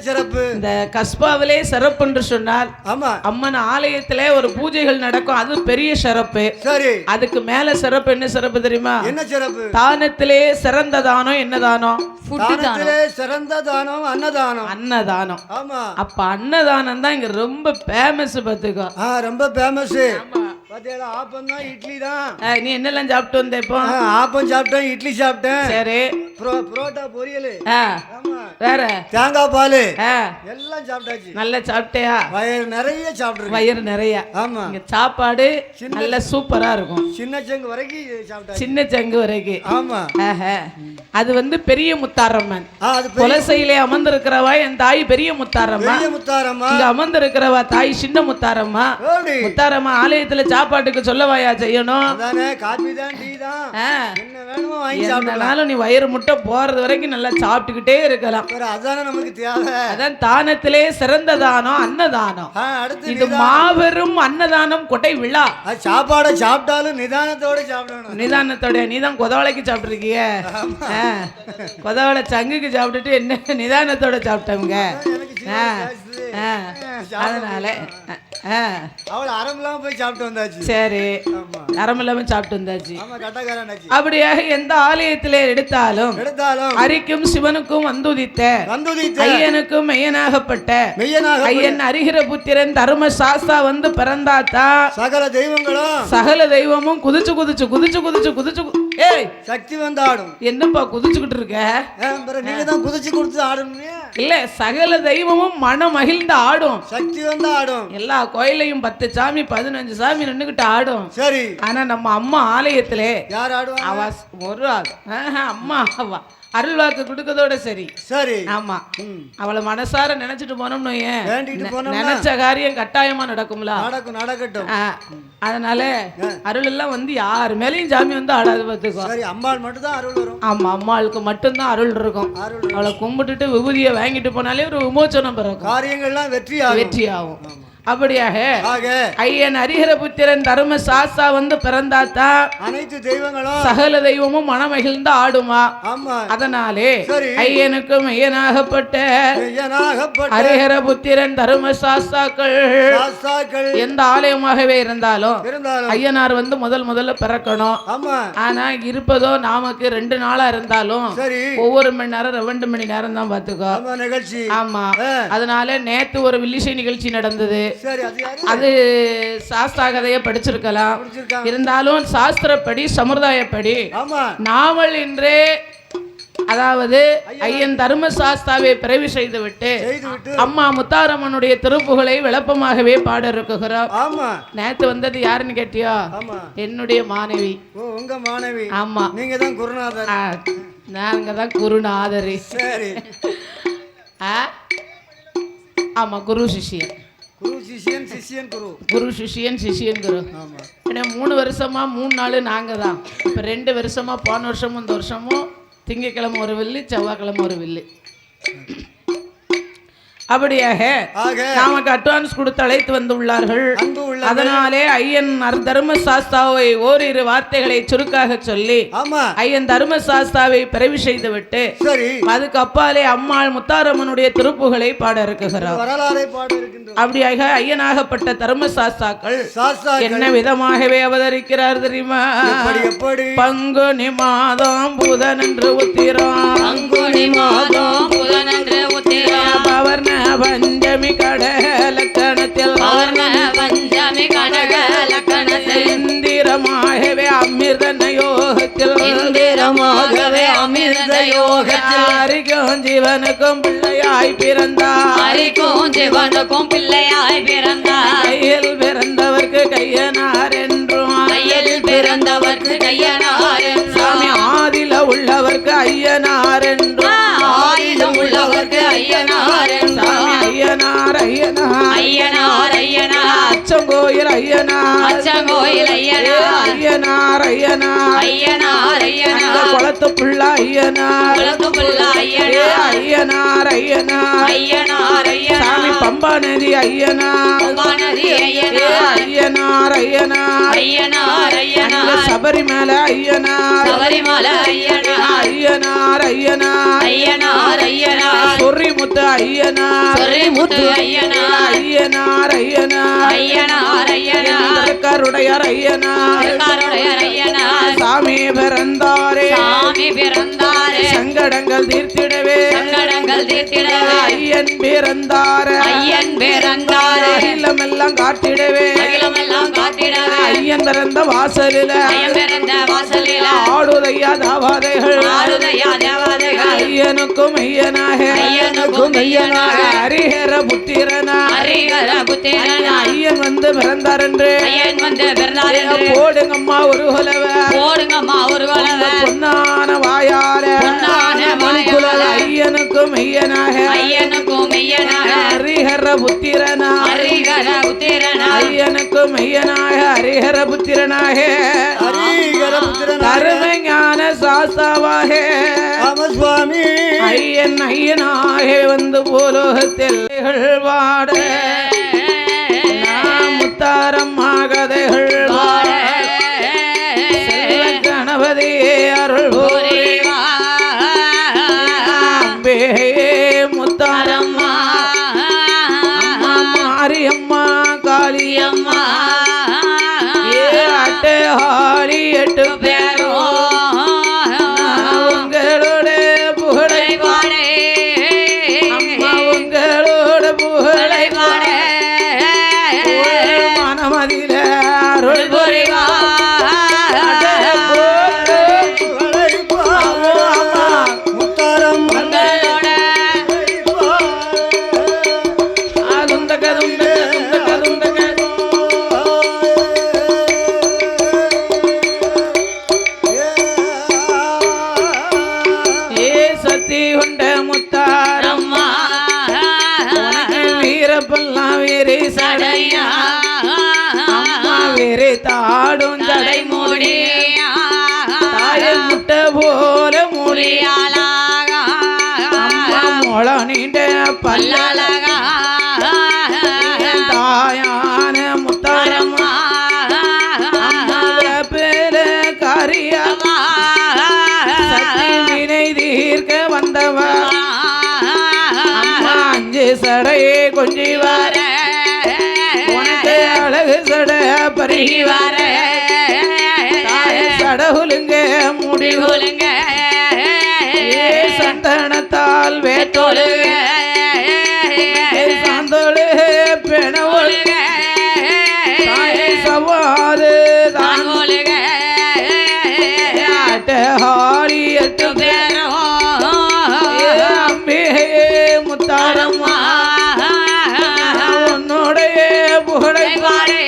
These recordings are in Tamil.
சிறப்பு? இந்த கஸ்பாவிலே சிறப்பு என்று சொன்னால் ஆமா, அம்மன் ஆலயத்திலே ஒரு பூஜைகள் நடக்கும், அது பெரிய சிறப்பு. சரி, அதுக்கு மேல சிறப்பு என்ன சிறப்பு தெரியுமா? என்ன சிறப்பு? தானத்திலே சிறந்த தானம் என்ன தானம்? தானத்திலே சிறந்த தானம் அன்னதானம். அன்னதானம். ஆமா, அப்ப அன்னதானம் தான் இங்க ரொம்ப ஃபேமஸ் பாத்துக்கோ. ரொம்ப ஃபேமஸ். பாத்தியா, ஆப்பம் தான், இட்லி தான். நீ என்னெல்லாம் சாப்பிட்டு வந்த இப்போ? ஆப்பம் சாப்பிட்டேன், இட்லி சாப்பிட்டேன். சரி, புரோட்டா பொரியல், வேற தேங்காய் பால் எல்லாம் சாப்பிட்டாச்சு. நல்லா சாப்பிட்டியா? வயிறு நிறைய சாப்பிட்டு. வயிறு நிறைய. ஆமா, இங்க சாப்பாடு நல்ல சூப்பரா இருக்கும். சின்ன சங்கு வரைக்கும் சாப்பிட்டாச்சு. சின்ன சங்கு வரைக்கும். ஆமா, அது வந்து பெரிய முத்தாரம்மன். குலசையிலே அமர்ந்திருக்கிறவா என் தாய் பெரிய முத்தாரம்மா. இங்க அமர்ந்திருக்கிறவா தாய் சின்ன முத்தாரம்மா. முத்தாரம்மா ஆலயத்துல சாப்பாட்டுக்கு சொல்லவாயா செய்யணும்? நீ வயிறு முட்டை போறது வரைக்கும் நல்லா சாப்பிட்டுக்கிட்டே இருக்கலாம். அதான் தானத்திலே சிறந்த தானம் அன்னதானம். இது மாபெரும் அன்னதானம் கொட்டை விழா. சாப்பாடை சாப்பிட்டாலும் நிதானத்தோட சாப்பிடணும். நிதானத்தோட. நீதான் கொதவளைக்கு சாப்பிட்டுருக்கிய, கொதவளை சங்குக்கு சாப்பிட்டுட்டு என்ன நிதானத்தோட சாப்பிட்டவங்க. அதனால அவள் அறமில்லாம போய் சாப்பிட்டு வந்தாச்சு. சரி, அறமில்லாம சாப்பிட்டு வந்தாச்சு. அப்படியாக எந்த ஆலயத்திலே எடுத்தாலும் அரிக்கும் சிவனுக்கும் வந்துதித்த ஐயனுக்கும் மெய்யனாகப்பட்ட ஐயன் அரிகிற புத்திரன் தர்ம சாஸ்தா வந்து பிறந்தாத்தான் சகல தெய்வமும் குதிச்சு குதிச்சு குதிச்சு குதிச்சு குதிச்சு ஏய் சக்தி வந்து ஆடும். என்னப்பா குதிச்சுக்கிட்டு இருக்க? நீங்க தான் குதிச்சு குதிச்சு ஆடணும். இல்ல, சகல தெய்வமும் மனம் மகிழ்ந்து ஆடும். சக்தி வந்து ஆடும். எல்லா கோயிலையும் 10 சாமி 15 சாமி நின்னுகிட்டு ஆடும். சரி, ஆனா நம்ம அம்மா ஆலயத்திலே யார் ஆடுவா? அவ ஒரு ஆள். அம்மா அவ அருள்வாக்கு கொடுக்கதோட சரி. சரி, ஆமா, அவளை மனசார நினைச்சிட்டு போனோம்னு நினைச்ச காரியம் கட்டாயமா நடக்கும்ல. நடக்கட்டும். அதனால அருள் எல்லாம் வந்து யாரு மேலயும் சாமி வந்து ஆடாது பாத்துக்கோ. அம்மாள் மட்டும் தான் அருள் வரும். ஆமா, அம்மாளுக்கு மட்டும்தான் அருள் இருக்கும். அவளை கும்பிட்டுட்டு விபூதியை வாங்கிட்டு போனாலே ஒரு விமோச்சனம் பிறக்கும், காரியங்கள்லாம் வெற்றி ஆகும். அப்படியாக ஐயன் அரிஹர புத்திரன் தர்ம சாஸ்தா வந்து பிறந்தாத்தான் அனைத்து தெய்வங்களும் சகல தெய்வமும் மனமகிழ்ந்து ஆடுமா. அதனாலே ஐயனுக்கும் ஐயனாகப்பட்ட அரிஹர புத்திரன் தர்ம சாஸ்தாக்கள் எந்த ஆலயமாகவே இருந்தாலும் ஐயனார் வந்து முதல்ல பிறக்கணும். ஆனா இருப்பதோ நமக்கு 2 நாளா இருந்தாலும் ஒவ்வொரு மணி நேரம் 2 மணி நேரம் தான் பாத்துக்கோ நிகழ்ச்சி. ஆமா, அதனால நேத்து ஒரு வில்லிசை நிகழ்ச்சி நடந்தது. அது சாஸ்திர கதையை படிச்சிருக்கலாம். இருந்தாலும் சாஸ்திரப்படி சம்பிரதாயப்படி நாவல் என்றே, அதாவது ஐயன் தர்ம சாஸ்தாவை பிறவி செய்துவிட்டு அம்மா முத்தாரம்மனுடைய திருப்புகளை விளப்பமாகவே பாட இருக்குகிறோம். நேத்து வந்தது யாருன்னு கேட்டியோ? என்னுடைய மாணவி. உங்க மாணவி? ஆமா, நீங்க தான் குருநாதர். நாங்க தான் குருநாதரி. ஆமா, குரு சிஷியன். குரு சிஷியன் குரு. 3 வருஷமா 3 நாள் நாங்க தான். இப்ப 2 வருஷமா, போன வருஷமும் இந்த வருஷமும் திங்கக்கிழமை ஒரு வில்லு, செவ்வாய்க்கிழமை ஒரு வில்லு. அப்படியாக நமக்கு அட்வான்ஸ் கொடுத்து அழைத்து வந்துள்ளார்கள். அதனாலே ஐயன் தர்ம சாஸ்தாவை ஓரிரு வார்த்தைகளை சுருக்காக சொல்லி ஐயன் தர்ம சாஸ்தாவை பிறவி செய்து விட்டு அதுக்கு அப்பாலே அம்மாள் முத்தாரம்மனுடைய திருப்புகளை பாட இருக்குகிறார். அப்படியாக ஐயனாகப்பட்ட தர்ம சாஸ்தாக்கள் என்ன விதமாகவே அவதரிக்கிறார் தெரியுமா? பங்குனி மாதம் புதனன்று உத்திரம், பவர்ண பஞ்சமி கடலக்கணத்தில் இந்திரமாகவே அமிர்த யோகத்தில் அரிக்கும் ஜீவனுக்கும் பிள்ளையாய் பிறந்தார். கையில் பிறந்தவர்க்கு கையனார் என்றும், சாமி ஆதில உள்ளவர்க்கு ஐயனார் என்றும், அச்சங்கோயில் ஐயனார், குளத்து புள்ள ஐயனார், சாமி பம்பா நதி ஐயனார் ஐயனார் ஐயனார் ஐயனார் சபரிமலை ஐயனார் ஐயனார் ஐயனார் சொரிமுத்து ஐயனார் ஐயனார் ஐயனார் கருடையார் ஐயனார் சாமி பிறந்தாரே சங்கடங்கள் தீர்த்திடவே ஐயன் பிறந்தாரே அகிலமெல்லாம் காட்டிடவே ஐயன் பிறந்த வாசலில ஆடுதையா தேவாதைகள் ஐயனுக்கும் ஐயனாக ஹரிஹர புத்திரனாக ஐயன் வந்து பிறந்தார் என்று போடுங்கம்மா ஒரு குலவ பொன்னான வாயால ஐயனுக்கும் ஐயனாக ஹரிஹர புத்திரனாக ஐயனுக்கும் ஐயனாக ஹரிஹர புத்திரனாக அருமைஞான சாஸ்தாவாக சுவாமி ஐயன் ஐயனாக வந்து பூலோகத்தில் வாட முத்தாரம்மா கதைகள் வாட செல்வ கணபதியே அருள் அம்பே முத்தாரம்மா மாரியம்மா காளியம்மா அட்டை ஹாரி எட்டு பேரோ உங்களோட புகழை பாடே அம்மா உங்களோட புகழை பாடே மனமதில அருள் புரிவா தாடும் தடை மூடி தாயை முட்ட போல மூடியாலாக மொள நீண்ட பல்லாலக தாயான முத்தாரம்மா பேர காரியமா சக்தி வினை தீர்க்க வந்தவா அஞ்சு சடையே கொஞ்சி வர அழகு சட பருகி வர சடகுலுங்க முடிவுலுங்க சந்தனத்தால் வேத்தோலுங்க சாந்தோடு பெணவுலுங்க சவாது தாங்கோலுங்க ஹாரி எட்டு பேரோ அம்பே முத்தாரம்மா உன்னுடைய புகழை பாடே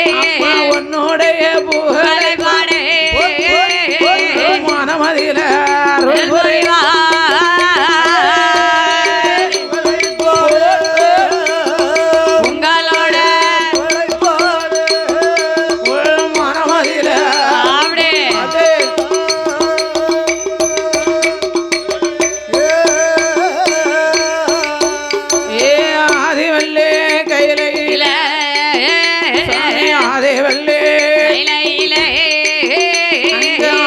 அம்மா உன்னுடைய புகழை பாடே மனமதில அருள் புரிவா உங்களோட மனமதில அப்படியே ஆதிவல்லே கையில ஆதிவல்லே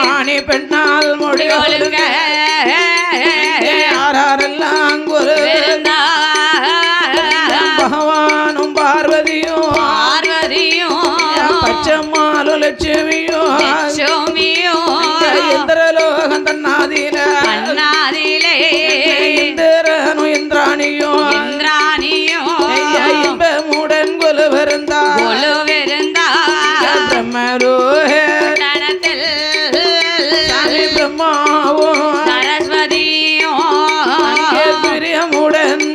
ஆணி பெண்ணால் முடிவுங்க யாரெல்லாம் குரு பகவானும் பார்வதியும் பச்சம்மாலு லட்சுமியும் இந்திரலோகம் தன்னாதில இந்திரனு இந்திராணியும் இன்பமுடன் கொலுவிருந்தா பிரம்மரோக பிரம்மாவும் பிரியமுடன்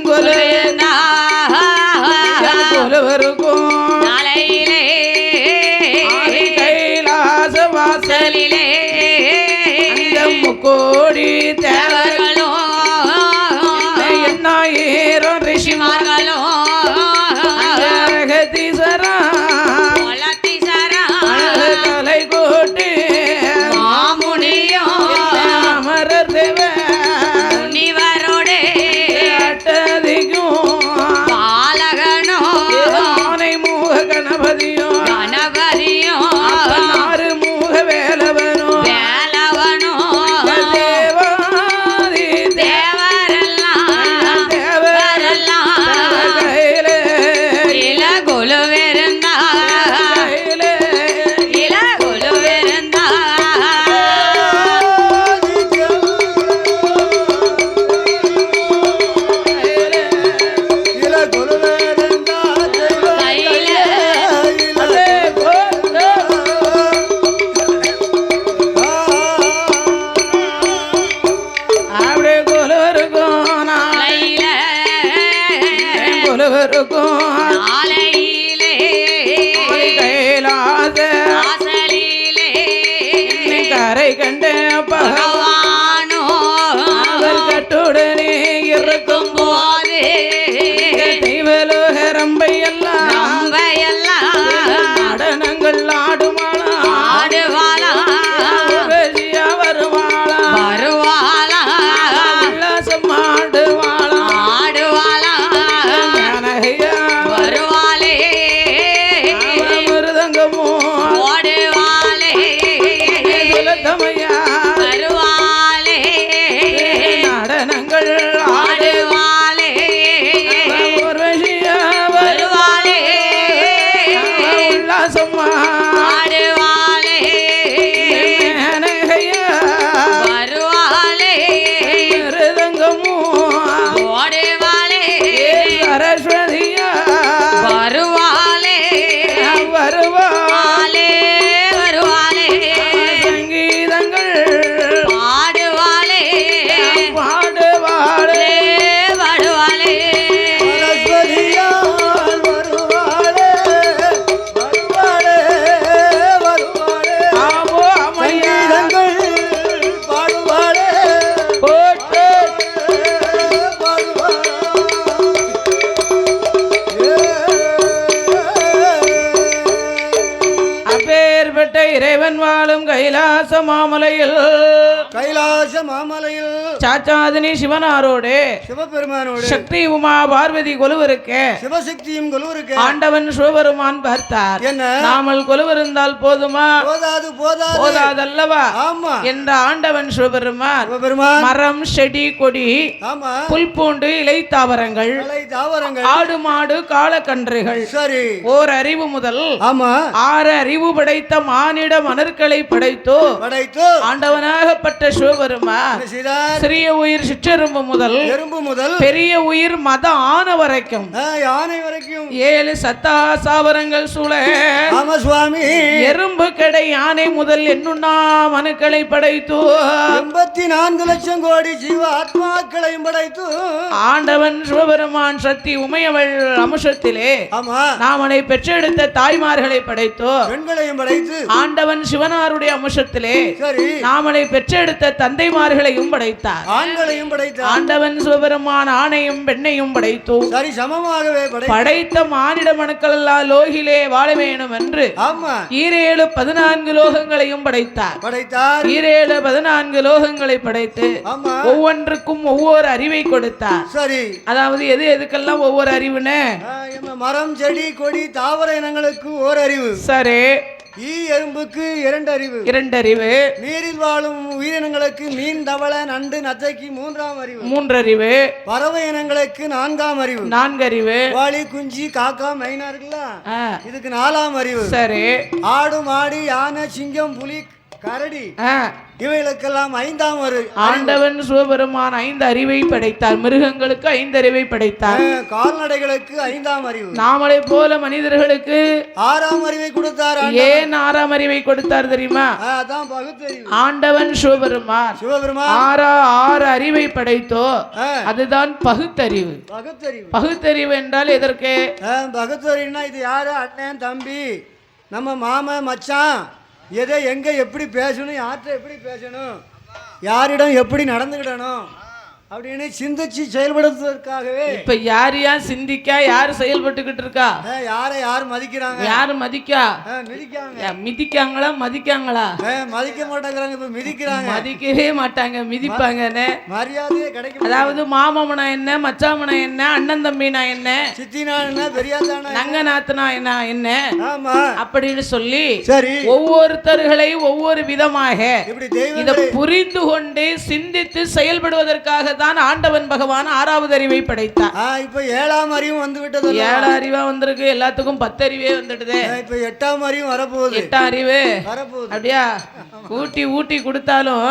கொலுவருக்கும் கைலாச வாசலிலே முக்கோடி தேவர்களோ எண்ணாயிரம் ரிஷிமார்களோ அகதீசரா கலை கோட்டு அமரர் தேவ அட்டதிக்கும் இருக்கும் நாளையிலே கைலாச வாசலிலே கரை கண்ட பகவானோ அவர் கட்டுடனே இருக்கும் போது தெய்வலோக ரம்பையெல்லாம் நம்பையெல்லாம் நடனங்கள் ஆடுமாளா ஆடுவாளா உர்வசியா வருவாளா வருவாளா உல்லாசம் ஆடுவாளா ஆடுவாளா ஜானகியா வருவாளே மிருதங்கமோ ஓடுவாளே சுலத்தமையா வருவாளே நடனங்கள் ஆடுவாளே உர்வசியா வருவாளே உல்லாசம் ஆடுவாளே ஜானகியா வருவாளே மிருதங்கமோ ஓடுவாளே சரஸ்வதியா வருவாளே வருவா வருவாளே சங்கீதங்கள் பாடுவாளே பாடுவாளே வருவாளே சரஸ்வதியால் வருவாளே வருவாளே வருவாளே ஆமோ அம்மையா சங்கீதங்கள் பாடுவாளே போற்று அப்பேற்பட்ட இறைவன் வாழும் கைலாச மாமலையில் கைலாச மாமலையில் சாச்சாதினி சிவனாரோடு சிவபெருமானோடு சக்தி உமா பார்வதி கொலுவிருக்க சிவசக்தியும் கொலுவிருக்க ஆண்டவன் சிவபெருமான் பார்த்தார் என்ன நாமல் கொலுவிருந்தால் போதுமா போதாது போதாது போதாதல்லவா ஆமா என்ற ஆண்டவன் சிவபெருமான் சிவபெருமான் மரம் செடி கொடி ஆமா புல் பூண்டு இலை தாவரங்கள் மலை தாவரங்கள் ஆடு மாடு காளக்கன்றுகள் சரி ஓர் அறிவு முதல் ஆமா 6 அறிவு படைத்த மானிட மணற்களை படைத்தோ படைத்து ஆண்டவனாகப்பட்ட சிவபெருமான் என்ன செய்தார்? சிறிய உயிர் சிற்றெரும்பு முதல் எறும்பு முதல் பெரிய உயிர் மத ஆன வரைக்கும் யானை வரைக்கும் 7 சத்தா சாவரங்கள் சூழ ஆமா சுவாமி எறும்பு கடை யானை முதல் எண்ணுண்ணா மனுக்களை படைத்து 84 லட்சம் கோடி ஜீவ ஆத்மாக்களையும் படைத்து ஆண்டவன் சிவபெருமான் சக்தி உமையவள் அமுஷத்திலே ஆமா நாமனை பெற்றெடுத்த தாய்மார்களை படைத்தோ பெண்களையும் படைத்து ஆண்டவன் சிவனாருடைய அமுஷத்திலே சரி நாமனை பெற்றெடுத்த தந்தைமார்களையும் படைத்தார் ஆண்களையும் படைத்தார் ஆண்டவன் சிவபெருமான் ஆணையும் பெண்ணையும் படைத்து சரி சமமாகவே படைத்த மானிட மனுக்கள் எல்லாம் லோகிலே வாழ வேணும் என்று ஆமா 14 லோகங்களையும் படைத்தார் படைத்தார் 14 லோகங்களை படைத்து ஆமா ஒவ்வொன்றுக்கும் ஒவ்வொரு அறிவை கொடுத்தார் சரி அதாவது எது எதுக்கெல்லாம் ஒவ்வொரு அறிவுன்னு மரம் செடி கொடி தாவர இனங்களுக்கு ஓர் அறிவு சரி எறும்புக்கு 2 அறிவு 2 அறிவு நீரில் வாழும் உயிரினங்களுக்கு மீன் தவளை நண்டு நத்தைக்கு 3ஆம் அறிவு 3 அறிவு பறவை இனங்களுக்கு 4ஆம் அறிவு 4 அறிவு வாளி குஞ்சி காக்கா மைனா இருக்குல்ல ஆ, இதுக்கு 4ஆம் அறிவு சரி ஆடு மாடு யானை சிங்கம் புலி கரடி ஆ, இவைகளுக்கெல்லாம் 5ஆம் அறிவு ஆண்டவன் சிவபெருமான் 5 அறிவை படைத்தார் மிருகங்களுக்கு 5 அறிவை படைத்தார் கால்நடைகளுக்கு 5ஆம் அறிவு நாமளை போல மனிதர்களுக்கு 6ஆம் அறிவை கொடுத்தார் ஏன் 6ஆம் அறிவை கொடுத்தார் தெரியுமா அதான் பகுத்தறிவு ஆண்டவன் சிவபெருமான் சிவபெருமான் 6 அறிவை படைத்தோ அதுதான் பகுத்தறிவு பகுத்தறிவு பகுத்தறிவு என்றால் எதற்கு பகுத்தறிவுனா இது யாரு அண்ணன் தம்பி நம்ம மாமன் மச்சான் எதை எங்க எப்படி பேசணும் யார்கிட்ட எப்படி பேசணும் யாரிடம் எப்படி நடந்துக்கிடணும் அப்படின்னு சிந்திச்சு செயல்படுத்துவதற்காகவே இப்ப யார் சிந்திக்கா யார் செயல்பட்டுக்கிட்டு இருக்கா யாரை யார் மதிக்கிறாங்க யாரு மதிக்கா மிதிக்காங்க மிதிக்காங்களா மதிக்காங்களா மதிக்க மாட்டேங்கிறாங்க இப்ப மிதிக்கிறாங்க மதிக்கவே மாட்டாங்க மிதிப்பாங்கன்னு மரியாதையே கிடைக்கும் அதாவது மாமனா என்ன மச்சாமனா என்ன அண்ணன் தம்பினா என்ன சித்தினா என்ன பெரியாதானா நங்க நாத்தனா என்ன ஆமா அப்படின்னு சொல்லி சரி ஒவ்வொருத்தர்களை ஒவ்வொரு விதமாக இப்படி இதை தெய்வம் புரிந்து கொண்டு சிந்தித்து செயல்படுவதற்காக தான் ஆண்டவன் பகவான் 6வது அறிவை படைத்தார் இப்ப 7ஆம் அறிவும் வந்து விட்டது 7 அறிவா வந்திருக்கு எல்லாத்துக்கும் 10 அறிவே வந்துடுது இப்ப 8ஆம் அறிவும் வரப்போகுது 8ஆம் அறிவு வரப்போகுது அப்படியா ஊட்டி கொடுத்தாலும்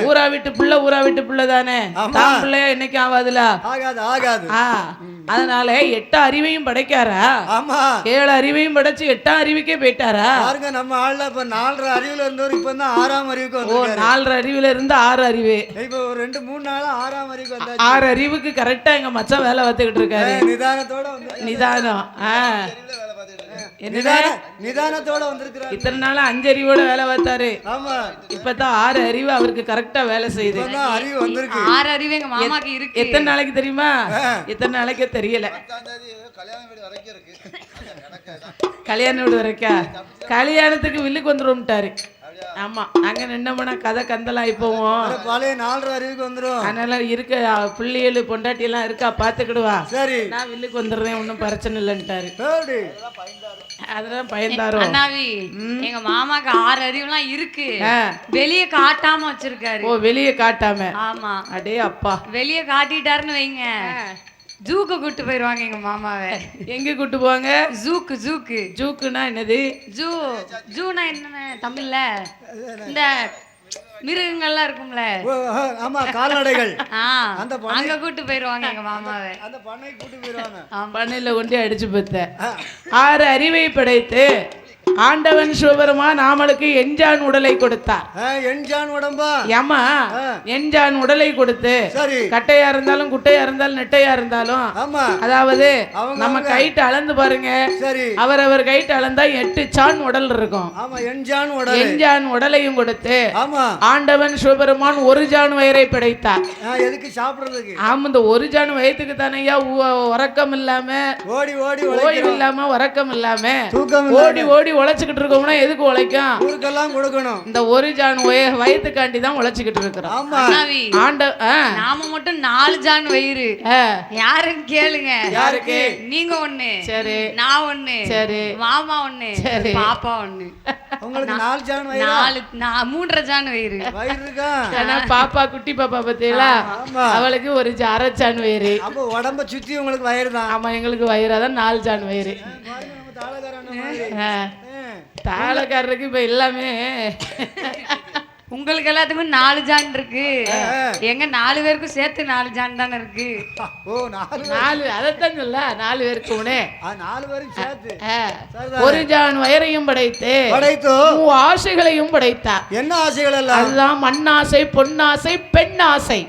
ஊரா விட்டு புள்ள தானே தான் பிள்ளையா இன்னைக்கு ஆகாதுல ஆகாது ஆகாது அதனால 8 அறிவையும் படைக்காரா? ஆமா 7 அறிவையும் படைச்சு 8ஆம் அறிவுக்கே போயிட்டாரா? பாருங்க நம்ம ஆள்ல இப்ப 4.5 அறிவுல இருந்தவர் இப்ப தான் 6ஆம் அறிவுக்கு ஓ, வந்தாரு. 4 அறிவுல இருந்து 6 அறிவு. இப்ப ஒரு 2-3 நாளா 6ஆம் அறிவுக்கு வந்தாச்சு. 6 அறிவுக்கு கரெக்டா எங்க மச்சான் வேலை பார்த்துக்கிட்டு இருக்காரு. நிதானத்தோட வந்து நிதானம். நிதானத்தோட வந்திருக்கிறாரு. இத்தனை நாள் 5 அறிவோட வேலை பார்த்தாரு. ஆமா இப்பதான் 6 அறிவு அவருக்கு கரெக்டா வேலை செய்யுது. இப்பதான் அறிவு வந்திருக்கு. 6 அறிவு எங்க மாமாக்கு இருக்கு. எத்தனை நாளைக்கு தெரியுமா? எத்தனை நாளைக்கு தெரியல. கல்யாண வீடு வரைக்கா? கல்யாணத்துக்கு வில்லுக்கு வந்துரும்ட்டாரு. ஆமா, அங்க நின்னோம்னா கதை கந்தலாம் இப்போவும் பழைய 4.5 அறிவுக்கு வந்துரும். அதனால இருக்க புள்ளியலு பொண்டாட்டி எல்லாம் இருக்கா, பாத்துக்கிடுவா. சரி நான் வில்லுக்கு வந்துடுறேன், ஒன்றும் பிரச்சனை இல்லைன்ட்டாரு. அதெல்லாம் பயந்தாரோ? அண்ணாவி எங்க மாமாக்கு 6 அறிவுலாம் இருக்கு, வெளியே காட்டாம வச்சிருக்காரு. ஓ, வெளியே காட்டாம? ஆமா. அடே அப்பா, வெளியே காட்டிட்டாருன்னு வைங்க, ஜூக்கு கூட்டு போயிருவாங்க எங்க மாமாவை. எங்க கூட்டு போவாங்க? ஜூக்கு. ஜூக்கு ஜூக்குனா என்னது? ஜூனா என்ன தமிழ்ல? இந்த மிருகங்கள்லாம் இருக்கும்ல. ஆமா, கால்நடைகள். அங்க கூட்டு போயிருவாங்க எங்க மாமாவை. அந்த பண்ணை கூட்டு போயிருவாங்க. பண்ணையில கொண்டு அடிச்சு பத்த 6 அறிவை படைத்து ஆண்டவன் சிவபெருமான் நாமளுக்கு எஞ்சான் உடலை கொடுத்தார். எஞ்சான் உடம்பா? ஏமா, எஞ்சான் உடலை கொடுத்து கட்டையா இருந்தாலும் குட்டையா இருந்தாலும் நெட்டையா இருந்தாலும், அதாவது நம்ம கைட்டு அளந்து பாருங்க, அவரவர் கைட்டு அளந்தா 8 சான் உடல் இருக்கும். எஞ்சான் உடலையும் கொடுத்து ஆண்டவன் சிவபெருமான் 1 ஜான் வயிறை படைத்தார். எதுக்கு? சாப்பிடுறதுக்கு. ஆமா, இந்த 1 ஜான் வயிற்றுக்கு தானையா உறக்கம் இல்லாம ஓய்வு இல்லாம உறக்கம் இல்லாம ஓடி ஓடி உழைச்சுக்கிட்டு இருக்கோம்னா எதுக்கு உழைக்கும்? ஊருக்கெல்லாம் கொடுக்கணும். இந்த 1 ஜான் வயிற்றுக்காண்டி தான் உழைச்சுக்கிட்டு இருக்கிறோம். நாம மட்டும் 4 ஜான் வயிறு. யாருன்னு கேளுங்க. யாருக்கு? நீங்க 1, சரி, நான் 1, சரி, மாமா 1, சரி, பாப்பா 1. உங்களுக்கு 4 ஜான் வயிறு? 3.5 ஜான் வயிறு இருக்கா? ஏன்னா பாப்பா, குட்டி பாப்பா பத்தியா, அவளுக்கு 1 அரை ஜான் வயிறு. அப்போ உடம்ப சுத்தி உங்களுக்கு வயிறு தான். ஆமா, எங்களுக்கு வயிறாதான் 4 ஜான் வயிறு. தாளக்காரருக்கு இப்ப எல்லாமே உங்களுக்கு எல்லாத்துக்கும் 4 ஜான் இருக்கு. எங்க 4 பேருக்கும் சேர்த்து 4 ஜான் தானே இருக்கு. ஓ, 4 அதைத்தான் சொல்ல, 4 பேருக்கு 4 பேரும் சேர்த்து 1 ஜான் வயிறையும் படைத்து ஆசைகளையும் படைத்தார். என்ன ஆசைகள் எல்லாம்? அதுதான் மண்ணாசை, பொன்னாசை, பெண் ஆசை.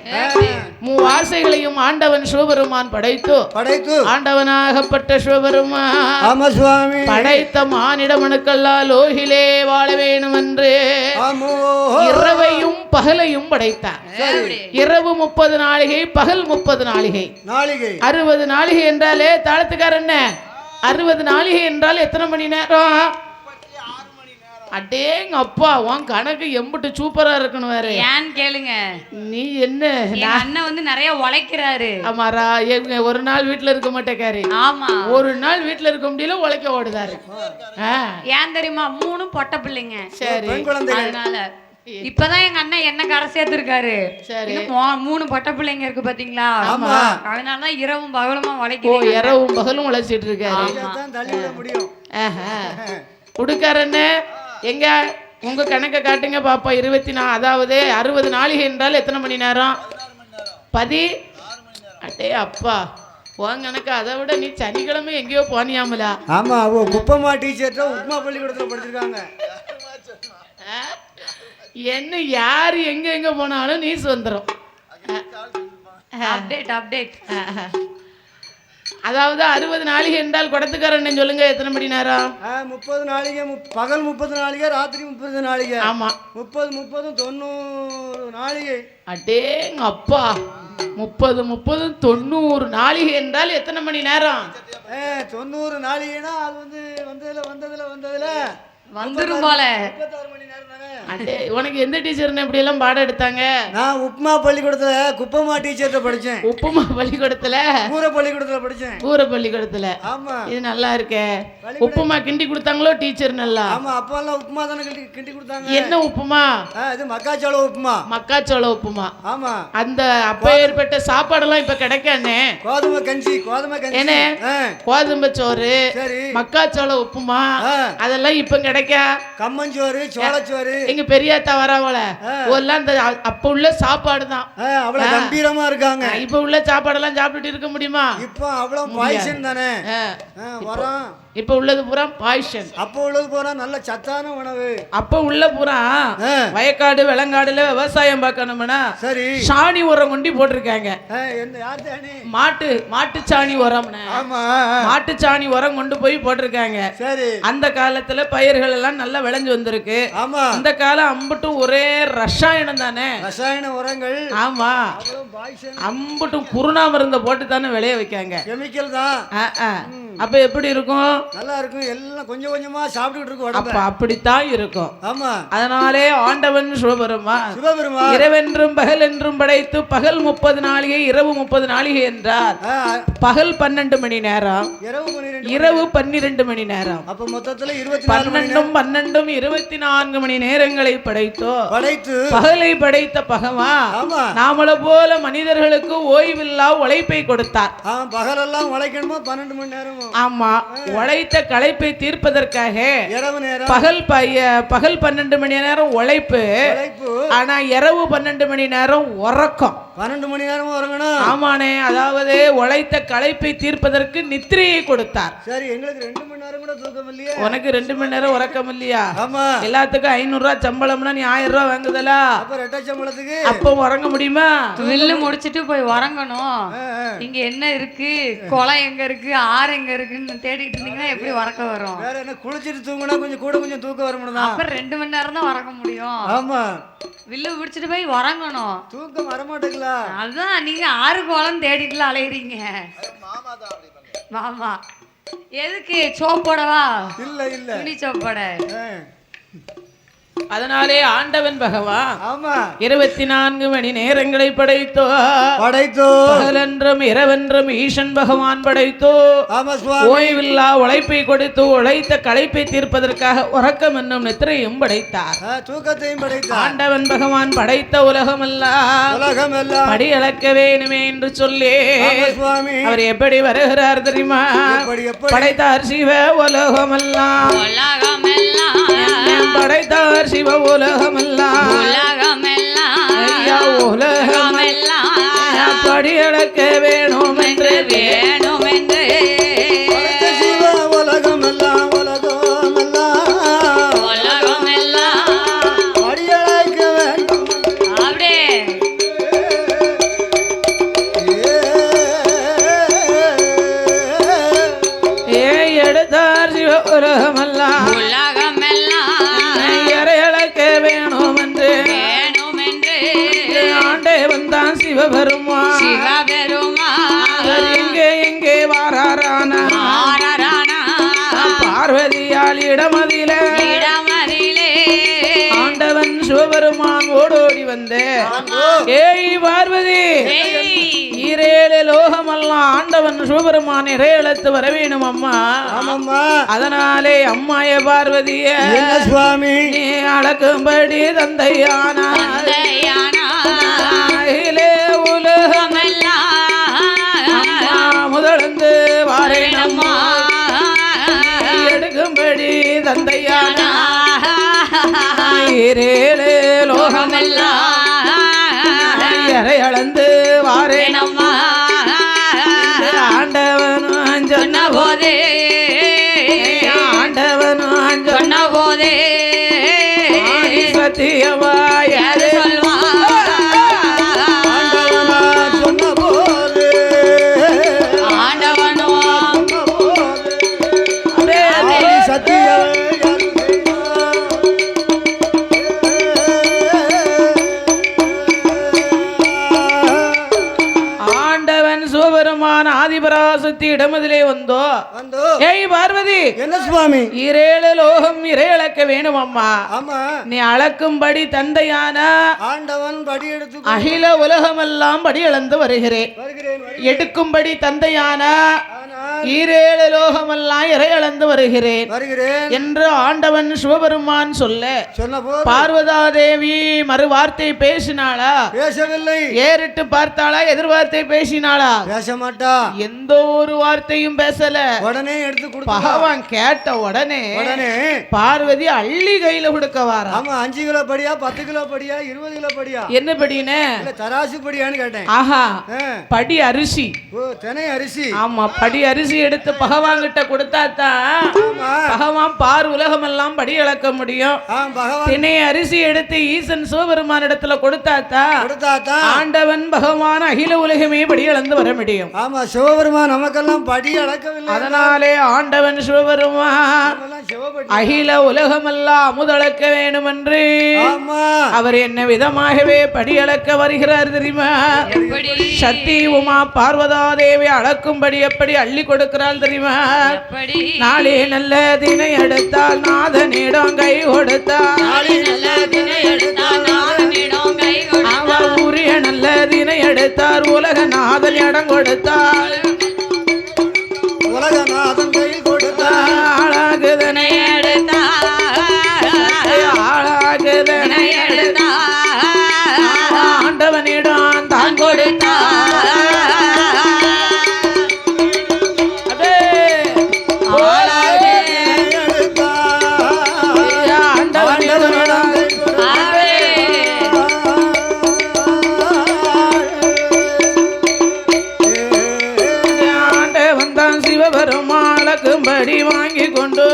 3 ஆசைகளையும் ஆண்டவன் சிவபெருமான் படைத்து ஆண்டவனாகப்பட்ட சிவபெருமான் படைத்த மானிட மனுக்கெல்லாம் லோகிலே வாழ வேணும் என்று இரவையும் பகலையும் படைத்தார். இரவு 30 நாளிகை, பகல் 30 நாளிகை. 60 நாளிகை என்றாலே தாளத்துக்காரன் 60 நாளிகை என்றால் எத்தனை மணி நேரம்? அடேங்க அப்பா, உன் கணக்கு எம்பிட்டு சூப்பரா இருக்கணும். வேற ஏன்னு கேளுங்க. நீ என்ன, அண்ணன் வந்து நிறைய உழைக்கிறாரு. ஆமாரா, ஒரு நாள் வீட்டுல இருக்க மாட்டேக்காரு. ஆமா, ஒரு நாள் வீட்டுல இருக்க முடியல, உழைக்க ஓடுதாரு. ஏன் தெரியுமா? 3 பொட்டை பிள்ளைங்க. சரி, அதனால இப்பதான் எங்க அண்ணன் என்ன கரை சேர்த்திருக்காரு. 3 பொட்டை பிள்ளைங்க இருக்கு பாத்தீங்களா? அதனாலதான் இரவும் பகலுமா உழைக்கிறோம். இரவும் பகலும் உழைச்சிட்டு இருக்காரு. உடுக்காரன்னு எங்க உங்க கணக்கை காட்டுங்க பாப்பா. 24, அதாவது 60 நாளிகை என்றால் எத்தனை மணி நேரம்? 10. அடே அப்பா, உன் கணக்கு அதை விட நீ சனிக்கிழமை எங்கேயோ போனியாமலா? ஆமா, குப்பமா டீச்சர் உப்மா பள்ளிக்கூடத்துல படிச்சிருக்காங்க. என்ன யாரு எங்க எங்க போனாலும் நியூஸ் வந்துடும். அப்டேட். அதாவது 60 நாளிகை என்றால் குடத்துக்காரன் சொல்லுங்க, எத்தனை மணி நேரம்? 30 நாளிகை. பகல் 30 நாளிகை, ராத்திரி 30 நாளிகை. ஆமா, 30 90 நாளிகை. அடேங்க அப்பா, 30 90 நாளிகை என்றால் எத்தனை மணி நேரம்? 90 நாளிகைனா அது வந்து வந்ததுல வந்துரும் போல. 36 மணி நேரம் தானே. உனக்கு எந்த டீச்சர்னு இப்படி எல்லாம் பாடம் எடுத்தாங்க? நான் உப்மா பள்ளிக்கூடத்துல குப்பமா டீச்சர்ட்ட படிச்சேன். உப்புமா பள்ளிக்கூடத்துல, கூரை பள்ளிக்கூடத்துல படிச்சேன். கூரை பள்ளிக்கூடத்துல. ஆமா, இது நல்லா இருக்கே. உப்புமா கிண்டி கொடுத்தாங்களோ டீச்சர்? நல்லா. ஆமா, அப்ப எல்லாம் உப்புமா தானே கிண்டி கொடுத்தாங்க. என்ன உப்புமா? இது மக்காச்சோள உப்புமா. மக்காச்சோள உப்புமா. ஆமா, அந்த அப்ப ஏற்பட்ட சாப்பாடெல்லாம் இப்ப கிடைக்கானே. கோதுமை கஞ்சி. என்ன? கோதுமை சோறு, மக்காச்சோள உப்புமா, அதெல்லாம் இப்ப கிடைக்கும்? கம்மஞ்சோறு, சோளச்சோறு. எங்க பெரியாத்தா வரவள எல்லாம் இந்த அப்ப உள்ள சாப்பாடு தான். அவ்வளவு கம்பீரமா இருக்காங்க. இப்ப உள்ள சாப்பாடெல்லாம் சாப்பிட்டுட்டு இருக்க முடியுமா? இப்ப அவ்வளவு பாய்சன் தானே வரும். இப்ப உள்ளது பூரா பாய்சன். அப்ப உள்ளது பூரா நல்ல சத்தான உணவு. அப்ப உள்ள பூரா வயக்காடு வெளங்காடுல விவசாயம் பார்க்கணும்னா சரி சாணி உரம் கொண்டு போட்டிருக்காங்க. மாட்டு சாணி உரம்னு மாட்டு சாணி உரம் கொண்டு போய் போட்டிருக்காங்க. சரி அந்த காலத்துல பயிர்கள் எல்லாம் நல்லா விளைஞ்சு வந்திருக்கு. ஆமா இந்த காலம் அம்பட்டும் ஒரே ரசாயனம் தானே, ரசாயன உரங்கள். ஆமா அம்பட்டும் குருணா மருந்த போட்டு தானே விளைய வைக்காங்க, கெமிக்கல் தான். அப்ப எப்படி இருக்கும்? நல்லா இருக்கும். எல்லாம் கொஞ்சம் கொஞ்சமா சாப்பிட்டுட்டு இருக்கும். அப்ப அப்படித்தான் இருக்கும். ஆமா அதனாலே ஆண்டவன் சிவபெருமான் இரவென்றும் பகல் என்றும் படைத்து பகல் 30 நாளிகை இரவு 30 நாளிகை என்றார். பகல் 12 மணி நேரம், இரவு 12 மணி நேரம். அப்ப மொத்தத்துல 12 24 மணி நேரங்களை படைத்து பகலை படைத்த பகவான் நாமள போல மனிதர்களுக்கு ஓய்வில்லா உழைப்பை கொடுத்தார். பகலெல்லாம் உழைக்கணுமா 12 மணி நேரம். ஆமா உழைத்த களைப்பை தீர்ப்பதற்காக இரவு நேரம் பகல் 12 மணி நேரம் உழைப்பு, ஆனா இரவு 12 மணி நேரம் உறக்கம். 12 மணி நேரம் உறங்கணும். ஆமானே, அதாவது உழைத்த களைப்பை தீர்ப்பதற்கு நித்திரையை கொடுத்தார். சரி எங்களுக்கு 2 மணி நேரம் கூட தூக்கம் இல்லையா? உனக்கு 2 மணி நேரம் உறக்கம் இல்லையா? ஆமா எல்லாத்துக்கும் 500 ரூபாய் சம்பளம்னா நீ 1000 ரூபாய் வாங்குதலா? அப்ப ரெட்டை சம்பளத்துக்கு அப்ப உறங்க முடியுமா? வில்லு முடிச்சிட்டு போய் உறங்கணும். இங்க என்ன இருக்கு, குளம் எங்க இருக்கு, ஆறு எங்க இருக்குன்னு தேடிட்டு இருந்தீங்கன்னா எப்படி உறக்க வரும்? வேற என்ன, குளிச்சிட்டு தூங்கினா கொஞ்சம் தூக்கம் வரணும். அப்ப 2 மணி நேரம் தான் உறங்க முடியும். ஆமா வில்லு பிடிச்சிட்டு போய் உறங்கணும். தூக்கம் வரமாட்டேங்களா? அதுதான் நீங்க ஆறு குளம் தேடிட்டுல அலையறீங்க. மாமா எதுக்கு சோப்போடவா? இல்ல துணி சோப்போட. அதனாலே ஆண்டவன் பகவான் 24 மணி நேரங்களை படைத்தோ பகலென்றும் இரவென்றும் ஈசன் பகவான் படைத்தோ ஓய்வில்லா உழைப்பை கொடுத்து உழைத்த களைப்பை தீர்ப்பதற்காக உறக்கம் என்னும் நித்திரையும் படைத்தார், தூக்கத்தையும் படைத்தார். ஆண்டவன் பகவான் படைத்த உலகமெல்லாம் படி அளக்க வேணுமே என்று சொல்லி அவர் எப்படி வருகிறார் தெரியுமா? படைத்தார் சிவ உலகமெல்லாம் படைத்தார் சிவ உலகமெல்லாம் படி அளக்க வேணும் என்று சிவ உலகமெல்லாம் படி அளக்க வேண்டும். எடுத்தார் சிவ உலகமெல்லாம் வேணும் என்று ஆண்டே வந்தான் சிவபெருமான். எங்கே வாராரான பார்வதியால் இடமதிலே ஆண்டவன் சிவபெருமான் ஓடோடி வந்து ஏய் பார்வதி, ஈரேழு லோகமெல்லாம் ஆண்டவன் சிவபெருமான் இறையெழுத்து வர வேணும் அம்மா. அதனாலே அம்மாய பார்வதிய சுவாமி நீ அளக்கும்படி தந்தையானா உலகமெல்லாம் முதலந்து வாரேனம்மா எடுக்கும்படி தந்தையானா ஈரேழு லோகமெல்லாம் இறையளந்து வாரேனம்மா ஆண்டவன் சொன்ன போதே சத்தியமா யாரு சொல்வா? சொன்ன போது ஆண்டவனோ சத்தியம் சிவபெருமான் ஆதிபராசக்தி இடமதிலே வந்தோ ஏய் பார்வதி என்ன சுவாமி ஈரேழு லோகம் இறையளக்க வேணும் அம்மா. நீ அளக்கும்படி தந்தையான ஆண்டவன் படி எடுத்து அகில உலகமெல்லாம் படி அளந்து வருகிறேன். எடுக்கும்படி தந்தையான ஈரேழு லோகமெல்லாம் இறையளந்து வருகிறேன் என்று ஆண்டவன் சிவபெருமான் சொல்ல பார்வதா தேவி மறு வார்த்தை பேசினாளா? பேசவில்லை. ஏறிட்டு பார்த்தாளா? எதிர்வார்த்தை பேசினாளா? பேச மாட்டா. எந்த ஒரு வார்த்தையும் பேசல. உடனே எடுத்து கொடுத்து பகவான் கேட்ட உடனே பார்வதி அள்ளி கையில கொடுக்க வாரா. ஆமா 5 கிலோ படியா 10 கிலோ படியா 20 கிலோ படியா? என்ன படினே? தராசு படியான்னு கேட்டேன். ஆஹா, படி அரிசி. ஓ, தினை அரிசி. ஆமா, படி அரிசி எடுத்து பகவான் கிட்ட கொடுத்தா தான் பகவான் பார் உலகம் எல்லாம் படி அளக்க முடியும். தினை அரிசி எடுத்து ஈசன் சிவபெருமான் இடத்துல கொடுத்தா தான் ஆண்டவன் பகவான் அகில உலகமே படி அளந்து வர முடியும். ஆமா, சிவபெருமான் நமக்கெல்லாம் படி அளக்கவில்லை. அதனாலே ஆண்டவன் சிவபெருமான் அகில உலகமெல்லாம் அமுதளக்க வேண்டும் என்று அவர் என்ன விதமாகவே படி அளக்க வருகிறார் தெரியுமா? சக்தி உமா பார்வதா தேவி அளக்கும்படி எப்படி அள்ளி கொடுக்கிறாள் தெரியுமா? நாளே நல்ல தினை எடுத்தால் நாதனிடம் கை கொடுத்தார். உரிய நல்ல தினை எடுத்தார் உலக நாதன் இடம் கொடுத்தார். உலகநாதன் கை கொடுத்தார். ஆளாகுதனை எடுத்தார். ஆளாகுதனை எடுத்தார். ஆண்டவனிடம் தான் கொடுத்தார். சிவபெருமாளக்கும்படி வாங்கி கொண்டு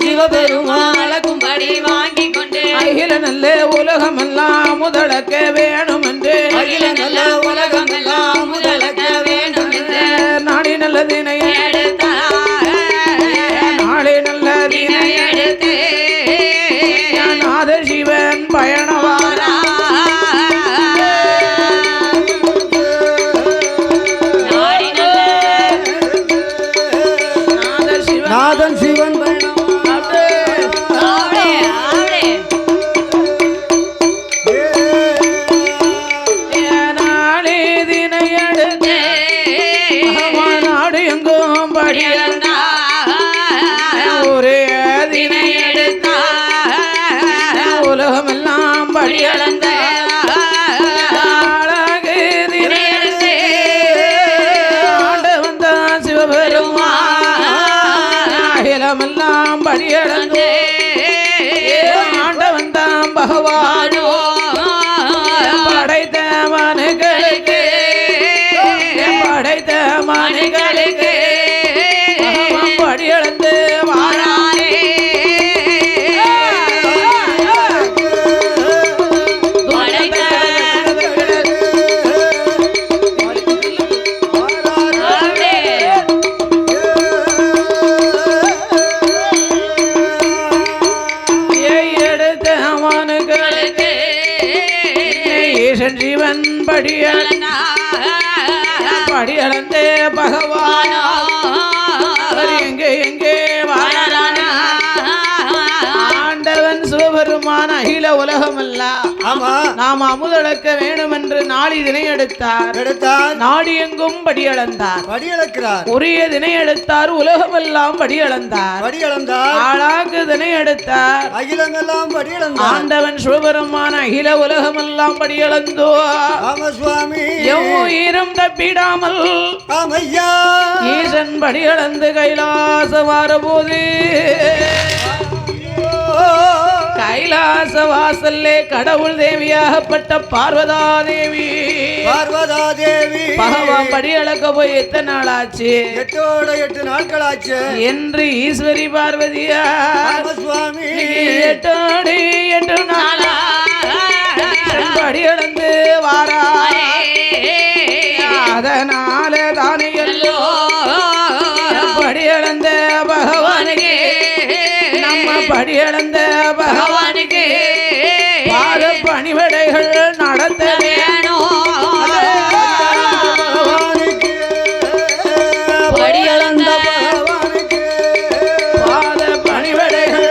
சிவபெருமாளக்கும்படி வாங்கி கொண்டு அகில நல்ல உலகம் எல்லாம் முதலக்க வேணும் என்று அகில நல்ல உலகம் எல்லாம் முதலக்க வேணும் என்று நாடி நல்லதினை எடுத்தார். நாளை நல்லதினை எடுத்து நாத சிவன் பயணவாரா. நாதன் சிவன் நாளே தினை எடுத்து நாடு எங்கும் படி ஒரே தினை எடுத்த உலகமெல்லாம் படி அளந்த அழகு தினை எடுத்து ஆண்டு வந்த சிவபெருமான் அகிலமெல்லாம் படி அளந்து ஆண்டவன் தான் பகவானோ படைத்த மனுகளுக்கு படைத்த மனுகளுக்கு படி அளந்து வாரானே. ஜீவன் படி அளந்தே பகவானோ எங்கே எங்கே வாழறானா? ஆண்டவன் சிவபெருமான் அகில உலகமல்ல நாம் அமுதளக்க வேண்டும் என்று நாடி தினை எடுத்தார். நாடி எங்கும் படி அளந்தார். உரிய தினை எடுத்தார் உலகமெல்லாம் படி அளந்தார். ஆளாக்கு தினை எடுத்தார் அகிலமெல்லாம் படி அளந்தார். ஆண்டவன் சிவபெருமான் அகில உலகமெல்லாம் படி அளந்தோ எவ்வுயிரும் தப்பிடாமல் ஈசன் படி அளந்து கைலாசம் வரபோது கைலாச வாசல்லே கடவுள் தேவியாகப்பட்ட பார்வதா தேவி பகவான் படி அளக்க போய் எத்தனை நாள் ஆச்சு? 8 நாட்கள் ஆச்சு என்று ஈஸ்வரி பார்வதியா 8 நாளா படி அளந்து வாரா. அதனால தானே எல்லோ படி அளந்த பகவானுக்கு நம்ம படி அளந்த பகவானுக்கு பாத பணிவடைகள் நடத்த வேணும். படி அளந்த பகவானுக்கு பாத பணிவடைகள்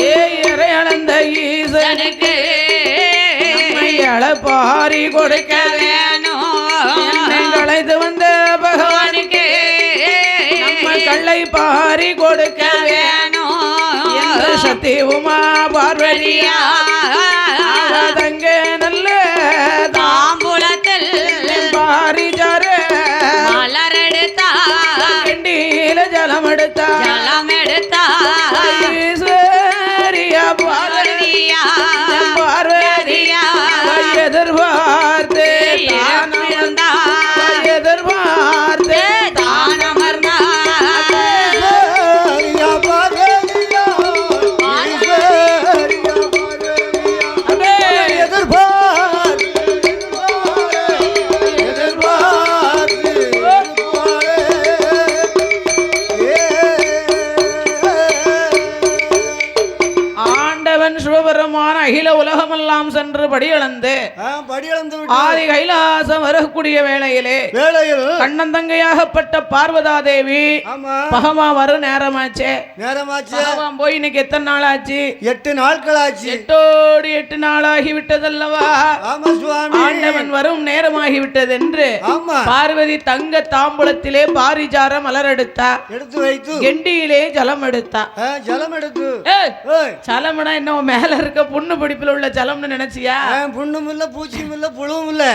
ஏறை அளந்த ஈசனுக்கு பாரி கொடுக்க களைத்து வந்த பகவானுக்கு நம்ம கள்ளை பாரி கொடுக்க சக்தி உமா பார்வதியா தங்க நல்ல தாம்பூலத்தில் பாரிஜார மலர் எடுத்தா கிண்டியில ஜலம் எடுத்தா ஜலம் எடுத்தா ஈஸ்வரியா பார்வதியா பார்வதியா எதிர்பார்த்து எதிர்பார்த்து தானமர்ந்தா சிவபெருமான அகில உலகமெல்லாம் சென்று படியளந்து ஆதி கைலாசம் வரக்கூடிய வேளையிலே கண்ணந்தங்கையாகப்பட்ட பார்வதா தேவி பகவான் வரும் நேரமாச்சே பகவான் போய் இன்னைக்கு எத்தனை நாள் ஆச்சு 8 நாட்கள் ஆச்சு 8 நாளாகி விட்டதல்லவா ஆண்டவன் வரும் நேரமாகி விட்டது என்று பார்வதி தங்க தாம்பூலத்திலே பாரிஜார மலர் எடுத்தா எடுத்து வைத்து கெண்டியிலே ஜலம் எடுத்தா ஜலம் எடுத்து ஜலம்னா என்ன மேல இருக்க புண்ணு பிடிப்புல உள்ள ஜலம்னு நினைச்சியா புண்ணும் இல்ல பூச்சியும் இல்ல புழுவும் இல்ல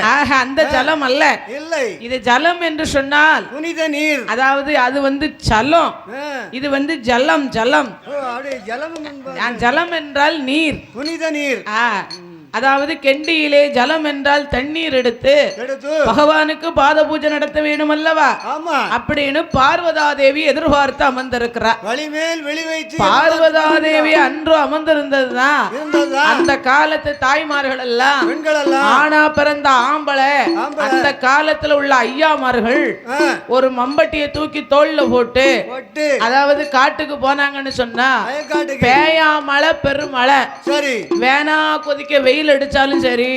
அந்த ஜலம் அல்ல இல்லை இது ஜலம் என்று சொன்னால் புனித நீர் அதாவது அது வந்து ஜலம் இது வந்து ஜலம் ஜலம் ஜலம் என்றால் நீர் புனித நீர் அதாவது கெண்டியிலே ஜலம் என்றால் தண்ணீர் எடுத்து பகவானுக்கு பாத பூஜை நடத்த வேண்டும் அல்லவா அப்படின்னு பார்வதா தேவி எதிர்பார்த்து அமர்ந்திருக்கிறார் வழிமேல் வெளி வைத்து பார்வதா தேவி அன்று அமர்ந்திருந்ததுதான் அந்த காலத்து தாய்மார்கள் எல்லாம் ஆனா பிறந்த ஆம்பளை அந்த காலத்துல உள்ள ஐயாமார்கள் ஒரு மம்பட்டியை தூக்கி தோல்ல போட்டு அதாவது காட்டுக்கு போனாங்கன்னு சொன்னா பேயா மழை பெருமழை வேணா கொதிக்க வெயில் அடிச்சாலும் சரி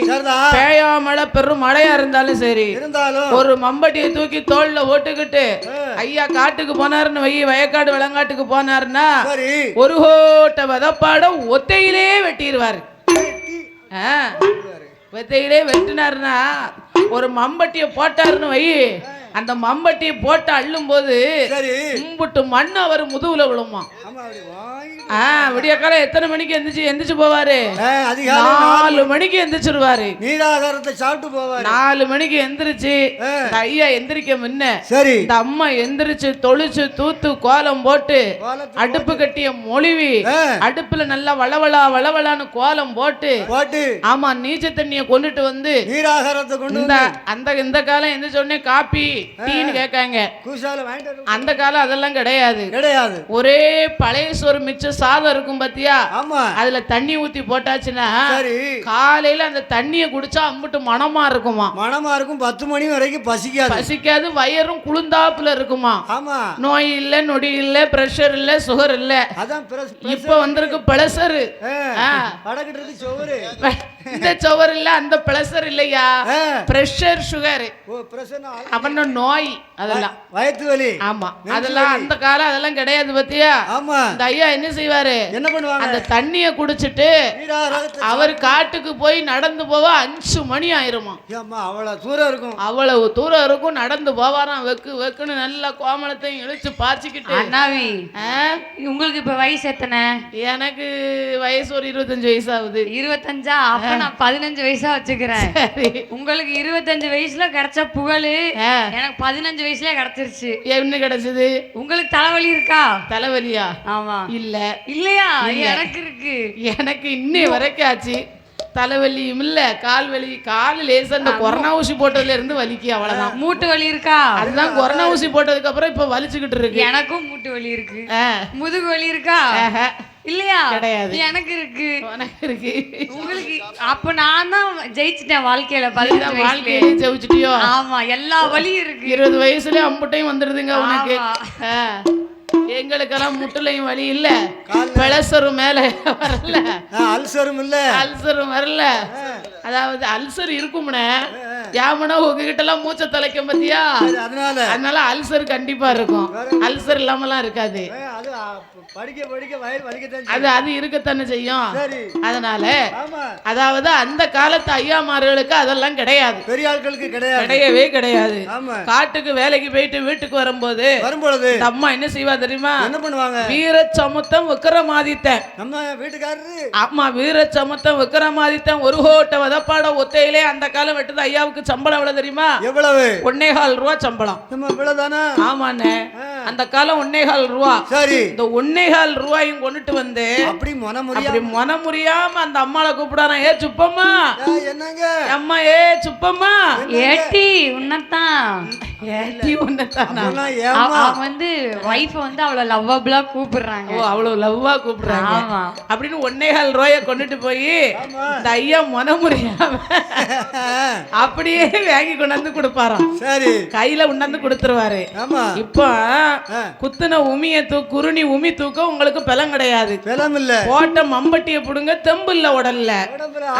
பேயா மழை பெரும் மழையா இருந்தாலும் சரி ஒரு மம்பட்டியை தூக்கி தோல்ல ஓட்டுக்கிட்டு ஐயா காட்டுக்கு போனாருன்னு வயக்காடு விளங்காட்டுக்கு போனாருன்னா ஒரு கோட்டை வதப்பாட ஒத்தையிலே வெட்டிடுவாரு ஒத்தையிலே வெட்டினாருன்னா ஒரு மம்பட்டியை போட்டாருன்னு அந்த மம்பட்டியை போட்டு அள்ளும் போது கும்பிட்டு மண்ணு அவர் முதுகுல விழுமா விடிய காலம் எத்தனை மணிக்கு எந்திரிச்சு போவாரு 4 மணிக்கு எந்திரிச்சிருவாரு நீராகாரத்தை சாப்பிட்டு போவாரு 4 மணிக்கு எந்திரிச்சு ஐயா எந்திரிக்க முன்ன இந்த அம்மா எந்திரிச்சு தொளிச்சு தூத்து கோலம் போட்டு அடுப்பு கட்டிய மொழிவி அடுப்புல நல்லா வளவளான்னு கோலம் போட்டு ஆமா நீச்ச தண்ணிய கொண்டுட்டு வந்து நீராகாரத்தை கொண்டு இந்த காலம் எந்திரிச்ச உடனே காப்பி டீன்னு கேட்காங்க அந்த காலம் அதெல்லாம் கிடையாது ஒரே பழைய சோறு மிச்ச சாதம் இருக்கும் பாத்தியா அதுல தண்ணி ஊத்தி போட்டாச்சுன்னா காலையில அந்த தண்ணியை குடிச்சா அம்பிட்டு மனமா இருக்கும் 10 மணி வரைக்கும் பசிக்காது வயிறும் குளிர்ந்தாப்புல இருக்குமா நோய் இல்ல நொடி இல்ல பிரஷர் இல்ல சுகர் இல்ல இப்ப வந்திருக்கு பிரஷர் இந்த சுகர் இல்ல அந்த பிரஷர் இல்லையா பிரஷர் சுகர் அவன நோய் அதெல்லாம் வயிற்று வலி ஆமா அதெல்லாம் அந்த காலம் அதெல்லாம் கிடையாது பத்தியா இந்த ஐயா என்ன செய்வாரு என்ன பண்ணுவாங்க அந்த தண்ணிய குடிச்சிட்டு அவர் காட்டுக்கு போய் நடந்து போவ 5 மணி ஆயிருமா அவ்வளவு தூரம் இருக்கும் நடந்து போவாராம் வெக்குன்னு நல்ல கோமலத்தையும் இழுச்சு பாய்ச்சிக்கிட்டு அண்ணாவி உங்களுக்கு இப்ப வயசு எத்தனை எனக்கு வயசு ஒரு 25 வயசு ஆகுது 25 அப்ப நான் 15 வயசா வச்சுக்கிறேன் உங்களுக்கு 25 வயசுல கிடைச்ச புகழ் எனக்கு 15 வயசுல கிடைச்சிருச்சு என்ன கிடைச்சது உங்களுக்கு தலைவலி இருக்கா தலைவலியா ஆமா இல்லையா எனக்கு இருக்கு எனக்கு இன்னை வரைக்கும் ஆச்சு தலைவலியும் இல்ல கால் வலி கால் லேசா இந்த கொரோனா ஊசி போட்டதுல இருந்து வலிக்கு அவ்வளவுதான் மூட்டு வலி இருக்கா அதுதான் கொரோனா ஊசி போட்டதுக்கு அப்புறம் இப்ப வலிச்சுக்கிட்டு இருக்கு எனக்கும் மூட்டு வலி இருக்கு முதுகு வலி இருக்கா இல்லையா கிடையாது எனக்கு இருக்கு உங்களுக்கு அப்ப நான் தான் ஜெயிச்சிட்டேன் வாழ்க்கையில 15 வாழ்க்கையில ஜெயிச்சிட்டியோ ஆமா எல்லா வலியும் இருக்கு 20 வயசுல அம்புட்டையும் வந்துருதுங்க உனக்கு எங்களுக்கெல்லாம் முட்டுலையும் வலி இல்ல பிரஷரும் மேல வரல அல்சரும் வரல அதாவது அல்சர் இருக்கும்னே யாமனா உங்ககிட்ட எல்லாம் மூச்சை தலைக்கும் பத்தியா அதனால அல்சர் கண்டிப்பா இருக்கும் அல்சர் இல்லாமலாம் இருக்காது படிக்க படிக்க வயல் வலிக்கத்தான் அது அது இருக்கத்தானே செய்யும். சரி. அதனால ஆமா. அதாவது அந்த காலத்து ஐயாமார்களுக்கு அதெல்லாம் கிடையாது. பெரிய ஆட்களுக்கு கிடையாது. கிடையவே கிடையாது. ஆமா. காட்டுக்கு வேலைக்கு போயிட்டு வீட்டுக்கு வரும்போது இந்த அம்மா என்ன செய்வா தெரியுமா? என்ன பண்ணுவாங்க? வீரச்சமுத்தம் விக்ரமாதித்தன். நம்ம வீட்டுக்காரரு. ஆமா, வீரச்சமுத்தம் விக்ரமாதித்தன் ஒரு கோட்டை வதப்பாட ஒத்தையிலே அந்த காலம் வெட்டுது. ஐயாவுக்கு சம்பளம் எவ்வளவு தெரியுமா? எவ்வளவு? 1.25 ரூபா சம்பளம். ஆமாண்ணே, அந்த காலம் 1.25 ரூபா. சரி. இந்த 1.25 ரூபாயும் கொண்டுட்டு வந்து அப்படி மனமுறியாம அந்த அம்மாளை கூப்பிடாரா, ஏ சுப்பம்மா. என்னங்க அம்மா? ஏ சுப்பம்மா. ஏட்டி உன்னதான். ஏட்டி உன்னதான். அவங்க வந்து வைஃப் வந்து அவ்வளவு லவ்வபிளா கூப்பிடுறாங்க. ஓ, அவ்வளவு லவ்வா கூப்பிடுறாங்க. ஆமா. அப்படின்னு 1.25 ரூபாய கொண்டுட்டு போய் இந்த ஐயா மனமுறியாம அப்படியே வாங்கி கொண்டாந்து கொடுப்பாராம். சரி. கையில உண்டாந்து கொடுத்துருவாரு. இப்ப குத்துன உமிய குருணி உமி தூக்க உங்களுக்கு பலம் கிடையாது. பலம் இல்ல. போட்ட மம்பட்டிய புடுங்க தெம்பு இல்ல உடல்ல.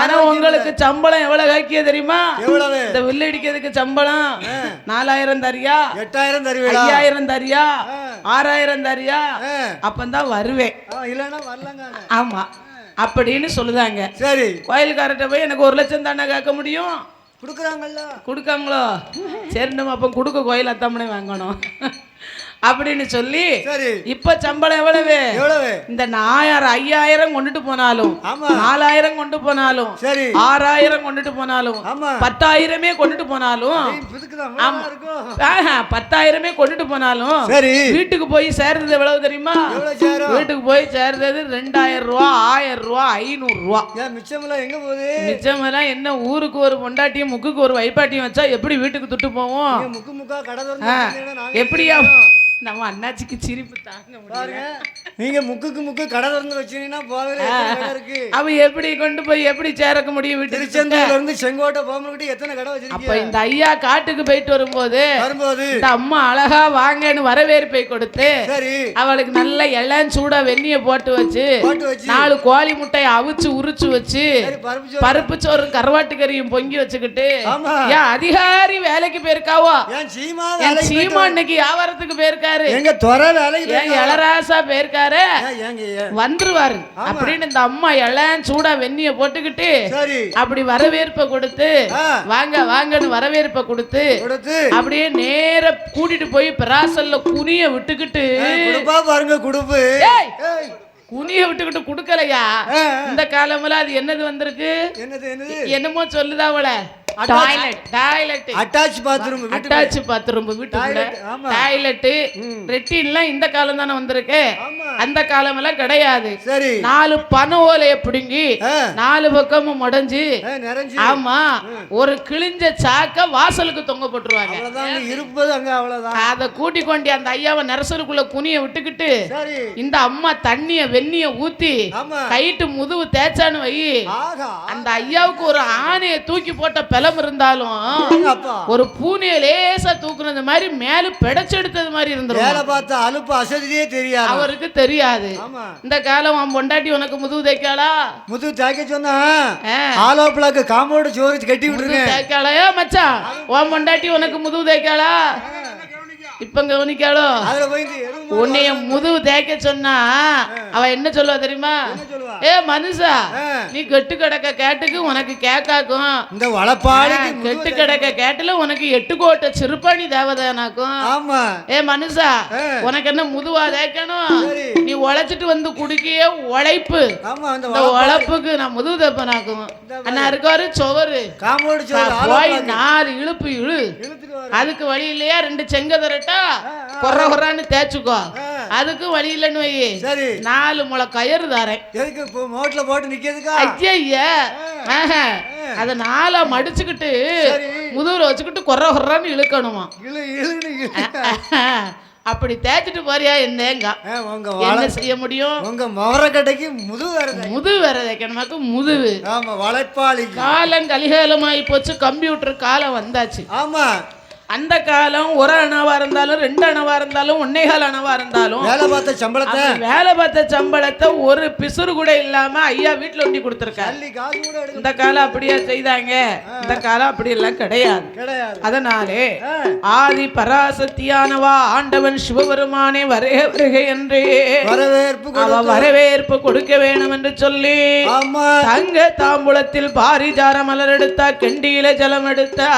ஆனா உங்களுக்கு சம்பளம் எவ்வளவு காக்கிய தெரியுமா? எவ்வளவு? இந்த வில்லு அடிக்கிறதுக்கு சம்பளம் 4000 தரியா, 8000 தருவீங்களா, 5000 தரியா, 6000 தரியா, அப்பந்தான் வருவேன். இல்லன்னா வரலங்க. ஆமா அப்படின்னு சொல்லுதாங்க. சரி. கோயில்காரட்ட போய் எனக்கு 1 லட்சம் தானே கேட்க முடியும்? கொடுக்காங்களோ? சரி, நம்ம அப்ப கொடுக்க கோயில் அத்தாமனை வாங்கணும் அப்படின்னு சொல்லி இப்ப சம்பளம் எவ்வளவு? இந்த 5000 கொண்டுட்டு போனாலும், 4000 கொண்டு போனாலும், 6000 கொண்டுட்டு போனாலும், 10,000 கொண்டுட்டு போனாலும், 10,000 கொண்டுட்டு போனாலும் வீட்டுக்கு போய் சேர்றது எவ்வளவு தெரியுமா? வீட்டுக்கு போய் சேர்றது 2000 ரூபா, 1000 ரூபா, 500 ரூபா. மிச்சமெல்லாம் எங்க போகுது? மிச்சமெல்லாம் என்ன? ஊருக்கு ஒரு பொண்டாட்டியும் முக்குக்கு ஒரு வைப்பாட்டியும் வச்சா எப்படி வீட்டுக்கு துட்டு போவோம்? எப்படியா? நம்ம அண்ணாச்சிக்கு சிரிப்பு தாங்க முடியல. நீங்க முக்கு கடை திறந்து வச்சீங்கன்னா போவே அவ எப்படி கொண்டு போய் எப்படி சேரக்க முடியும்? வீட்டு திருச்செந்தூர்ல இருந்து செங்கோட்டை போகும்போது எத்தனை கடை வச்சிருக்கீங்க? அப்ப இந்த ஐயா காட்டுக்கு போயிட்டு வரும்போது இந்த அம்மா அழகா வாங்கன்னு வரவேற்பை கொடுத்து அவளுக்கு நல்ல எல்லாம் சூடா வெந்நிய போட்டு வச்சு 4 கோழி முட்டையை அவிச்சு உரிச்சு வச்சு பருப்பு சோறு கருவாட்டு கறியும் பொங்கி வச்சுக்கிட்டு, ஏன் அதிகாரி வேலைக்கு போயிருக்காவோ, சீமா இன்னைக்கு வியாபாரத்துக்கு போயிருக்காரு, எங்க துறை வேலைக்கு இளராசா போயிருக்காரு, வந்துருவாரு அப்படின்னு இந்த அம்மா எல்லாம் சூடா வெந்நிய போட்டுக்கிட்டு அப்படி வரவேற்பை கொடுத்து, வாங்க வாங்கன்னு வரவேற்பை கொடுத்து அப்படியே நேர கூட்டிட்டு போய் பிராசல்ல குனிய விட்டுக்கிட்டு பாருங்க குடுப்பு குனிய விட்டுக்கிட்டு குடுக்கலையா? இந்த காலம்ல அது என்னது வந்திருக்கு? என்னமோ சொல்லுதா அவள? டாய்லெட், அட்டாச் பாத்ரூம், வீட்டுக்குள்ள டாய்லெட், ரெட்டின்லாம் இந்த காலம் தானே வந்திருக்கு. அந்த காலம் எல்லாம் கிடையாது. 4 பனை ஓலைய பிடுங்கி 4 பக்கமும் முடஞ்சு, ஆமா, ஒரு கிழிஞ்ச சாக்க வாசலுக்கு தொங்க போட்டுருவாங்க. அத கூட்டி கொண்டு அந்த ஐயாவை நரசலுக்குள்ள குனிய விட்டுக்கிட்டு இந்த அம்மா தண்ணிய வெந்நிய ஊத்தி கைட்டு முதுவு தேய்ச்சான்னு வை, அந்த ஐயாவுக்கு ஒரு ஆணைய தூக்கி போட்ட பலம் இருந்தாலும் ஒரு பூனைய லேசா தூக்குனது மாதிரி மேல பெடச்செடுத்தது மாதிரி இருந்துரும். வேலை பார்த்த அலுப்பு அசதியே தெரியாது அவருக்கு, தெரியாது. இந்த காலம் அவன் பொண்டாட்டி உனக்கு முதுகு தேய்க்காளா? முதுகு தேய்க்க சொன்னா ஆலோப்ளாக்கு காம்பவுண்ட் சோறு கட்டி விட்டுருக்கேன். தேய்க்காளையா மச்சான்? உன் பொண்டாட்டி உனக்கு முதுகு தேய்க்காளா? இப்ப கவனிக்காளோ? உன்னைய முதுகு தேய்க்க சொன்னா அவ என்ன சொல்லுவா தெரியுமா? ஏ மனுஷா, நீ கெட்டு கிடக்க கேட்டுக்கு உனக்கு கேக்காக்கும், இந்த வளப்பாடு கெட்டு கிடக்க கேட்டுல உனக்கு 8 கோட்டை சிறுபாணி தேவதானாக்கும். ஆமா. ஏ மனுஷா, உனக்கு என்ன முதுவா தேய்க்கணும்? நீ உழைச்சிட்டு வந்து குடிக்கிய உழைப்பு, இந்த உழைப்புக்கு நான் முதுகு தேப்பனாக்கும். அண்ணா இருக்காரு சோறு போய் 4 இழுப்பு இழு, அதுக்கு வழி இல்லையா 2 செங்கதரட்டா கொர்றான்னு தேய்ச்சுக்கோ, அதுக்கு வழி இல்லைன்னு வை, 4 முளை கயிறு தாரேன். மோட்ல போட்டு நிக்கிறதுக்கா? ஐயா, அத 4 மடிச்சுக்கிட்டு முதுகுல வச்சுக்கிட்டு கொர்றான்னு இழுக்கணுமா? அப்படி தேய்ச்சிட்டு போறியா? என்னங்க என்ன செய்ய முடியும்? உங்க மவரக்கட்டைக்கு முதுகு வேற தேய்க்கணுமாக்கு முதுகு. ஆமா, வளைப்பாளி. காலம் கலிகாலமாயி போச்சு, கம்ப்யூட்டர் காலம் வந்தாச்சு. ஆமா. அந்த காலம் 1 அணவா இருந்தாலும் 2 அணவா இருந்தாலும் 1.25 அணவா இருந்தாலும் வேலை பார்த்த சம்பளத்தை ஒரு பிசுறு கூட இல்லாம ஐயா வீட்டுல ஒண்டி கொடுத்திருக்காரு. இந்த காலம் அப்படியே செய்தாங்க. இந்த காலம் அப்படி எல்லாம் கிடையாது. அதனாலே ஆதி பராசக்தியானவா ஆண்டவன் சிவபெருமானே வருக வருக என்று வரவேற்பு கொடுக்க வேணும் என்று சொல்லி தங்க தாம்பூலத்தில் பாரிஜார மலர் எடுத்தா, கெண்டியில ஜலம் எடுத்தா,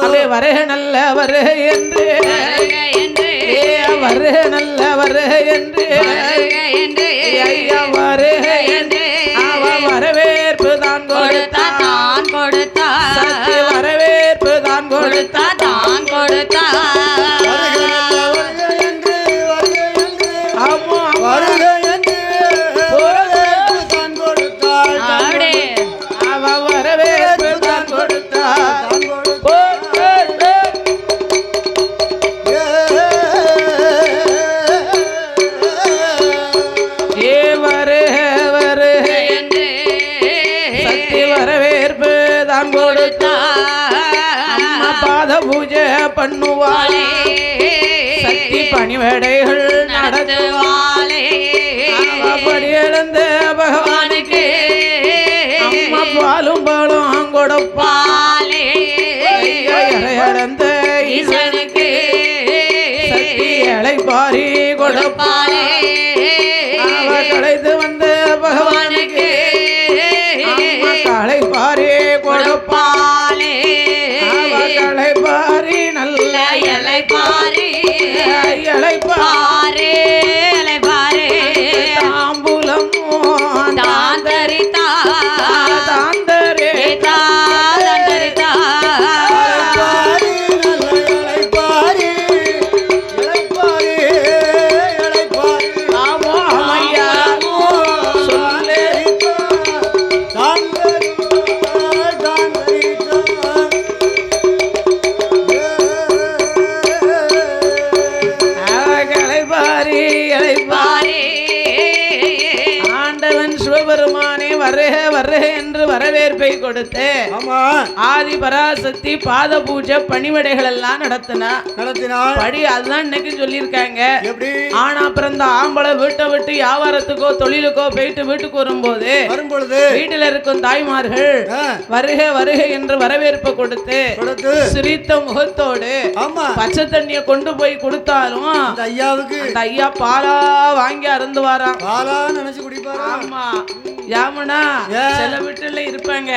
அவே வருக நல்ல வருக என்று வருக நல்ல வருக என்று ஐயா வருக என்று அவ வரவேற்பு தான் கொடுத்தா, வரவேற்பு தான் கொடுத்தா, பண்ணுவாளே சக்தி பணிவடைகள் நடத்துவாளே அப்படி எழுந்த பகவானுக்கு அம்மா பாலும் பாலும் கொடுப்பாளே இழந்த ஈசனுக்கு சக்தி இளைப்பாரி கொடுப்பாளே அவ களைத்து வந்த பகவானுக்கு அம்மா களைப்பாரி கொடுப்பாளே களைப்பாரி நல்ல இளைப்பாரி இளைப்பாரி இளைப்பாரி தாம்பூலம் தாந்தரிதா தாந்தரிதா தாந்தரிதா இளைப்பாரி இளைப்பாரி இளைப்பாரி ஆமோ ஐயா சொல்லே என்று வரவேற்பை கொடுத்து ஆதி பராசக்தி பாத பூஜை பணிவிடைகள் எல்லாம் நடத்தினாள். படி அதுதான் இன்னைக்கு சொல்லியிருக்காங்க. ஆனா பிறந்த ஆம்பளை வீட்டை விட்டு வியாபாரத்துக்கோ தொழிலுக்கோ போயிட்டு வீட்டுக்கு வரும்போது வீட்டில் இருக்கும் தாய்மார்கள் வருக வருக என்று வரவேற்பு கொடுத்து சிரித்த முகத்தோடு பச்சை தண்ணிய கொண்டு போய் கொடுத்தாலும் ஐயாவுக்கு ஐயா பாலா வாங்கி அருந்து வாராம். நினைச்சு குடிப்பாரு. ஆமா யாமனா சில வீட்டுல இருப்பாங்க.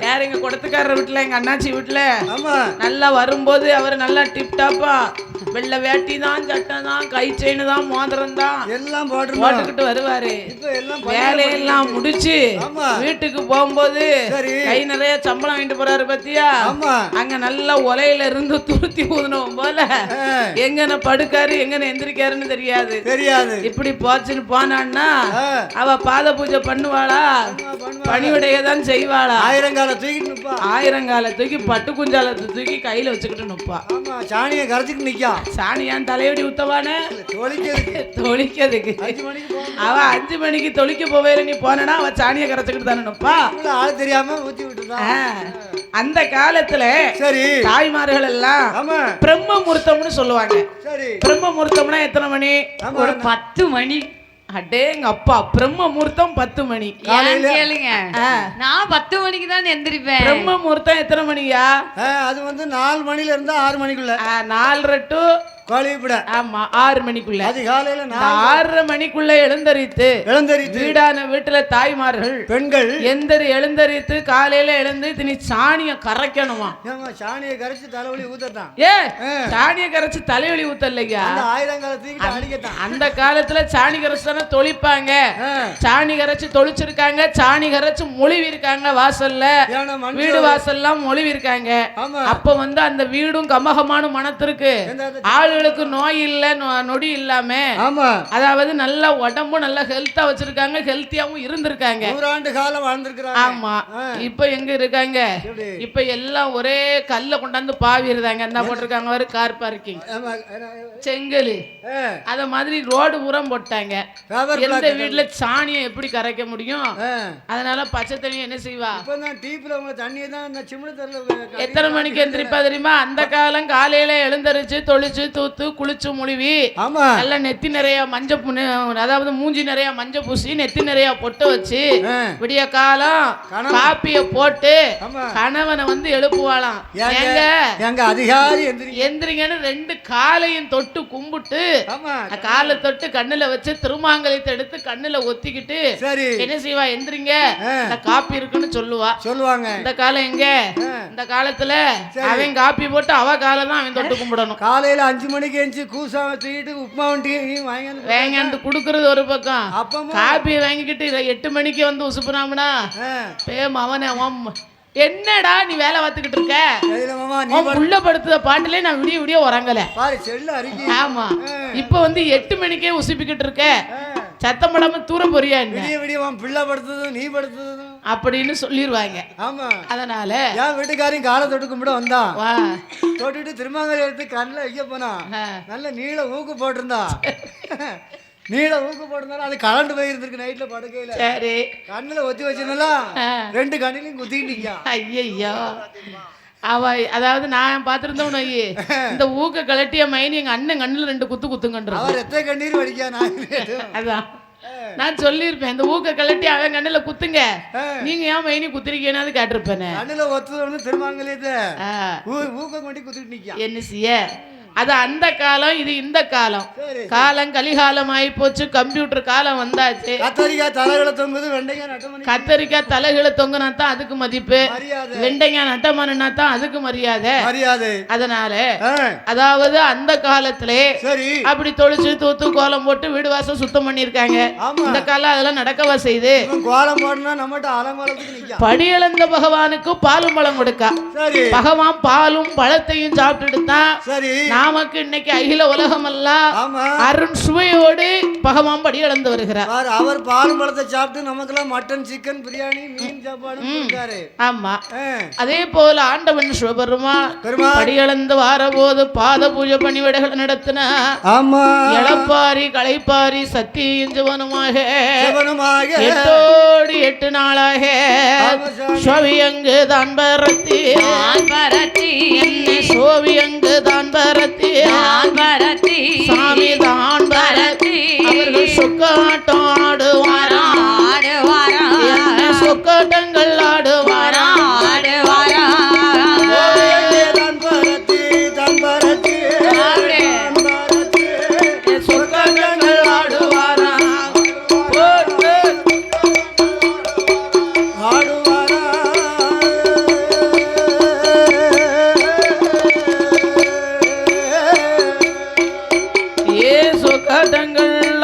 யார் எங்க கொடுத்துக்கார வீட்டுல, எங்க அண்ணாச்சி வீட்டுல நல்லா வரும்போது அவர் நல்லா டிப் டாப்பா வெள்ளை வேட்டி தான், சட்டை தான், கை செயின் தான், மோதிரம் தான் எல்லாம் போட்டுக்கிட்டு வருவாரு. வேலையெல்லாம் முடிச்சு வீட்டுக்கு போகும்போது கை நிறைய சம்பளம் வாங்கிட்டு போறாரு பத்தியா. அங்க நல்ல உலையில இருந்து துருத்தி ஊதுனவும் போல எங்கன படுக்காரு எங்கன எந்திரிக்காருன்னு தெரியாது. இப்படி போச்சுன்னு போனான்னா அவ பாத பூஜை பண்ணுவாளா, பணிவிடைய தான் செய்வாளா. ஆயிரங்கால தூக்கி பட்டு குஞ்சாலத்தை தூக்கி கையில வச்சுக்கிட்டு நிப்பா. சாணியை கரைச்சிட்டு நிக்கா. சாணியான் தலையடி ஊத்தவானே தொளிக்கிறதுக்கு. அவ 5 மணிக்கு தொளிக்க போவேல நீ போனா அவ சாணியை கரைச்சுக்கிட்டு தானே நிப்பா. ஆள் தெரியாம ஊத்தி விட்டுதா. அந்த காலத்துல தாய்மார்கள் எல்லாம் பிரம்ம முகூர்த்தம்னு சொல்லுவாங்க. பிரம்ம முகூர்த்தம்னா எத்தனை மணி? ஒரு 10 மணி. அடேங்க அப்பா, பிரம்ம முகூர்த்தம் 10 மணி. கேளுங்க, நான் 10 மணிக்கு தான் எந்திரிப்பேன். பிரம்ம முகூர்த்தம் எத்தனை மணியா? அது வந்து 4 மணில இருந்து 6 மணிக்குள்ள. 4:30 to ஆமா 6 மணிக்குள்ள. அதிகாலையில 6:30 மணிக்குள்ள எழுந்தரித்து வீடான வீட்டுல தாய்மார்கள் பெண்கள் எழுந்தரித்து காலையில எழுந்து நீ சாணிய கரைக்கணுமா. சாணியை கரைச்சு தலைவலி ஊத்தான். சாணியை கரைச்சு தலைவலி ஊத்தலையா. அந்த காலத்துல சாணி கரைச்சு தானே தொளிப்பாங்க. சாணி கரைச்சு தொளிச்சிருக்காங்க, சாணி கரைச்சு மொழிவி இருக்காங்க. வாசல்ல வீடு வாசல்லாம் மொழிவி இருக்காங்க. அப்ப வந்து அந்த வீடும் கமகமான மனத்திற்கு ஆளுகளுக்கு நோய் இல்ல நொடி இல்லாம, அதாவது நல்ல உடம்பு நல்ல ஹெல்த்தா வச்சிருக்காங்க, ஹெல்த்தியாவும் இருந்திருக்காங்க. 100 ஆண்டு காலம் வாழ்ந்திருக்காங்க. ஆமா. இப்ப எங்க இருக்காங்க? இப்ப எல்லாம் ஒரே கல்ல கொண்டாந்து பாவிடுறாங்க. என்ன போட்டிருக்காங்க ஒரு கார் பார்க்கிங், செங்கல், அத மாதிரி ரோடு உரம் போட்டாங்க. எந்த வீட்டுல சாணியை எப்படி கரைக்க முடியும்? அதனால பச்சை தண்ணி என்ன செய்வா? எத்தனை மணிக்கு எந்திரிப்பா தெரியுமா? அந்த காலம் காலையில எழுந்தரிச்சு தொளிச்சு தூத்து குளிச்சு முழுவி ஆமா நல்ல நெத்தி நிறைய அதாவது மூஞ்சி நிறைய மஞ்சள் பூசி நெத்தி நிறைய பொட்டு வச்சு விடிய காலம் காப்பிய போட்டு கணவனை வந்து எழுப்புவாளாம். எங்க அதிகாரி எந்திரிங்கன்னு 2 காலையும் தொட்டு கும்பிட்டு காலை தொட்டு கண்ணுல வச்சு திருமாங்கலத்தை எடுத்து கண்ணுல ஒத்திக்கிட்டு என்ன செய்வா, எந்திரிங்க இந்த காப்பி இருக்குன்னு சொல்லுவாங்க. இந்த காலம் எங்க, இந்த காலத்துல அவன் காப்பி போட்டு அவ காலை தான் அவன் தொட்டு கும்பிடணும். காலையில 5 மணிக்கு எழுந்து கூசாவை தூக்கிட்டு உப்புமா வாங்கி குடுக்கறது ஒரு பக்கம், காப்பி வாங்கிக்கிட்டு 8 மணிக்கு வந்து உசுப்புனாம்னா அவனை என்னடா நீ வேலை பார்த்துக்கிட்டு இருக்க, உள்ள படுத்துற பாட்டுல நான் விடிய விடிய உறங்கல. ஆமா இப்ப வந்து 8 மணிக்கே உசுப்பிக்கிட்டு இருக்க, சத்தம் படாம தூர போறியா நீ படுத்தது அப்படின்னு சொல்லிடுவாங்க. ஆமா அதனால என் வீட்டுக்காரையும் காலை தொட்டு கும்பிட வந்தா தொட்டுட்டு திருமாங்கலை எடுத்து கண்ணில் வைக்க போனா நல்ல நீள ஊக்கு போட்டிருந்தா நீள ஊக்கு போட்டிருந்தாலும் அது கலண்டு போயிருந்துருக்கு நைட்ல படுக்கையில. சரி கண்ணுல ஒத்தி வச்சிருந்தா 2 கண்ணிலையும் குத்திக்கிட்டீங்க. ஐயோ அதாவது நான் பார்த்துருந்தோம், இந்த ஊக்க கலட்டிய மைனி எங்க அண்ணன் கண்ணுல 2 குத்துங்கன்ற அவர் எத்தனை கண்ணீர் வடிக்கா. அதான் நான் சொல்லியிருப்பேன், இந்த ஊக்க கலட்டி அவன் கண்ணுல குத்துங்க, நீங்க ஏன் மைனி குத்துறீங்கன்னு கேட்டிருப்பேன். கண்ணுல ஒத்துன்னு திருமாங்கலையத்தை ஊக்க கொண்டு குத்துட்டு நிக்க என்ன செய்ய. அது அந்த காலம், இது இந்த காலம். காலம் கலிகாலம் ஆகி போச்சு, கம்ப்யூட்டர் காலம் வந்தாச்சு. கத்தரிக்காய் தலைகளை தொங்குது, வெண்டைக்காய் கத்தரிக்காய் தலைகளை தொங்குனா தான் அதுக்கு மதிப்பு, வெண்டைக்காய் நட்டமானா தான் அதுக்கு மரியாதை. அதனால அதாவது அந்த காலத்திலே அப்படி தொழிச்சு தூத்து கோலம் போட்டு வீடு வாசல் சுத்தம் பண்ணிருக்காங்க. இந்த காலம் அதெல்லாம் நடக்கவா செய்து. கோலம் போடணும் நம்மகிட்ட படியளந்த பகவானுக்கு பாலும் பழம் கொடுக்கா. பகவான் பாலும் பழத்தையும் சாப்பிட்டுட்டு தான் நமக்கு இன்னைக்கு அகில உலகம் எல்லாம் அருண் சுவையோடு பகவான் படி இழந்து வருகிறார். அவர் பாலும் பழத்தை சாப்பிட்டு நமக்கெல்லாம் மட்டன் சிக்கன் பிரியாணி மீன் சாப்பாடு. ஆமா அதே போல ஆண்டவன் சிவபெருமான் படி இழந்து வாரபோது பாத பூஜை பணிவிடைகள் நடத்தின. எளப்பாரி களைப்பாரி சத்தியும் சிவனுமாக 8 நாளாக சோவியங்கு தான் பரத்தி சோவியங்கு தான் பரத்தி சாமி தான் பரத்தி அவர்கள் சொக்காட்டம் ஆடுவாரா சொக்காட்டங்கள் ஆடுவாரா சொக்காட்டங்கள் ஆடுவாரா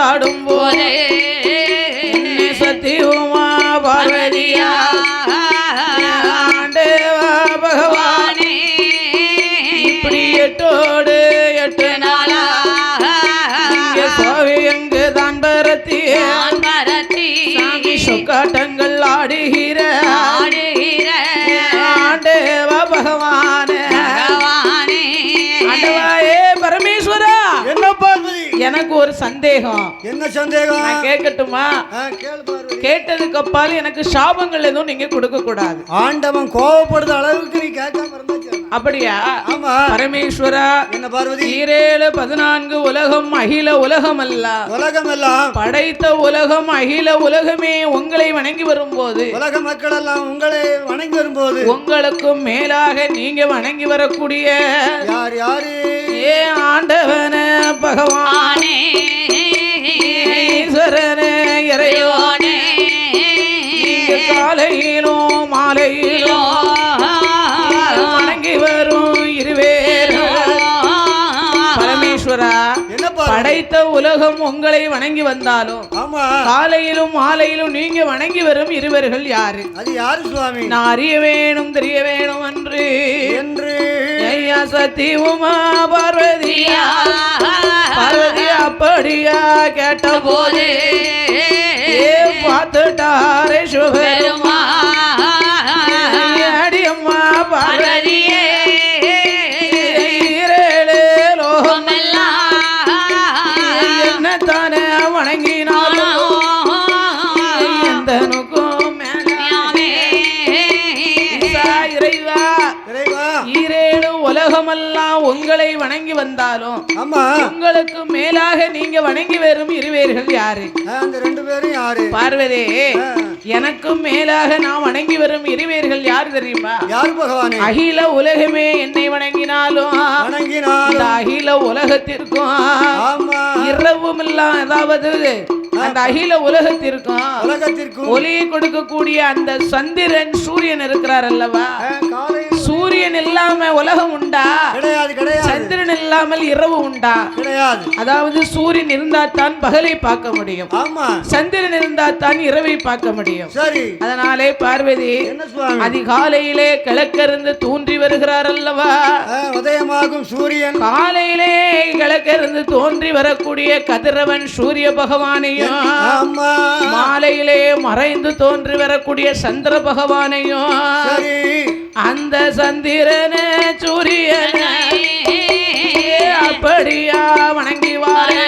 ஆடும் போதே சத்தியமா பார்வதியா பகவானே இப்படி 8 நாளா சோவியங்கு தான் பரத்தி சாமி சொக்காட்டங்கள் ஆடுகிற ஆண்டேவா பகவானே ஆண்டவாயே பரமேஸ்வரா. என்ன பார்வதி, எனக்கு ஒரு சந்தேகம். என்ன சந்தேகம் நான் கேட்கட்டுமா? கேட்டதுக்கு அப்பால் எனக்கு சாபங்கள் எதுவும் நீங்க கொடுக்க கூடாது. ஆண்டவன் கோபப்படுற அளவுக்கு நீ கேட்காம இருந்தாச்சு. அப்படியா? ஆமா பரமேஸ்வரா. என்ன பார்வதி? 14 உலகம் அகில உலகம் அல்ல, உலகம் எல்லாம் படைத்த உலகம் அகில உலகமே உங்களை வணங்கி வரும்போது, உலக மக்கள் எல்லாம் உங்களை வணங்கி வரும்போது உங்களுக்கும் மேலாக நீங்க வணங்கி வரக்கூடிய யார் யாரு? ஏ ஆண்டவன பகவானே ஈஸ்வரனே இறைவனே காலையிலும் மாலையிலும் வணங்கி வரும் இருவேரும் பரமேஸ்வரா. படைத்த உலகம் உங்களை வணங்கி வந்தாலும் காலையிலும் மாலையிலும் நீங்க வணங்கி வரும் இருவர்கள் யாரு? அது யாரு சுவாமி? நான் அறிய வேணும் தெரிய வேணும் என்று ஐயா சத்தியமா பார்வதியா பார்வதி அப்படியா கேட்ட போது பார்த்துட்டாரே சுபெருமா அடியம்மா பார்வதியே என்னத்தானே வணங்கினாலும் எந்தனுக்கும் இறைவா 7 உலக உலகமெல்லாம் உங்களை வணங்கி வந்தாலும் ஆமா உங்களுக்கு மேலாக நீங்க வணங்கி வரும் இருவேர்கள் யாரு? அந்த ரெண்டு பேரும் யாரு? பார்வதி, எனக்கும் மேலாக நான் வணங்கி வரும் இருவேர்கள் யார் தெரியுமா? யார் பகவானே? அகில உலகமே என்னை வணங்கினாலும் இந்த அகில உலகத்திற்கும் இரவும் எல்லாம், அதாவது அந்த அகில உலகத்திற்கும் ஒளியை கொடுக்கக்கூடிய அந்த சந்திரன் சூரியன் இருக்கிறார் அல்லவா, சூரியன் இல்லாம உலகம் உண்டா? கிடையாது, கிடையாது. சந்திரன் இல்லாமல் இரவு உண்டா? கிடையாது. அதாவது சூரியன் இருந்தால் தான் பகலை பார்க்க முடியும், சந்திரன் இருந்தால் தான் இரவை பார்க்க முடியும். சரி. அதனாலே பார்வதி அதிகாலையிலே கிழக்கிருந்து தோன்றி வருகிறார் அல்லவா, உதயமாகும் சூரியன். காலையிலே கிழக்கிருந்து தோன்றி வரக்கூடிய கதிரவன் சூரிய பகவானையும், மாலையிலே மறைந்து தோன்றி வரக்கூடிய சந்திர பகவானையும், அந்த சந்திரன சூரியன அப்படியா வணங்கி வாரே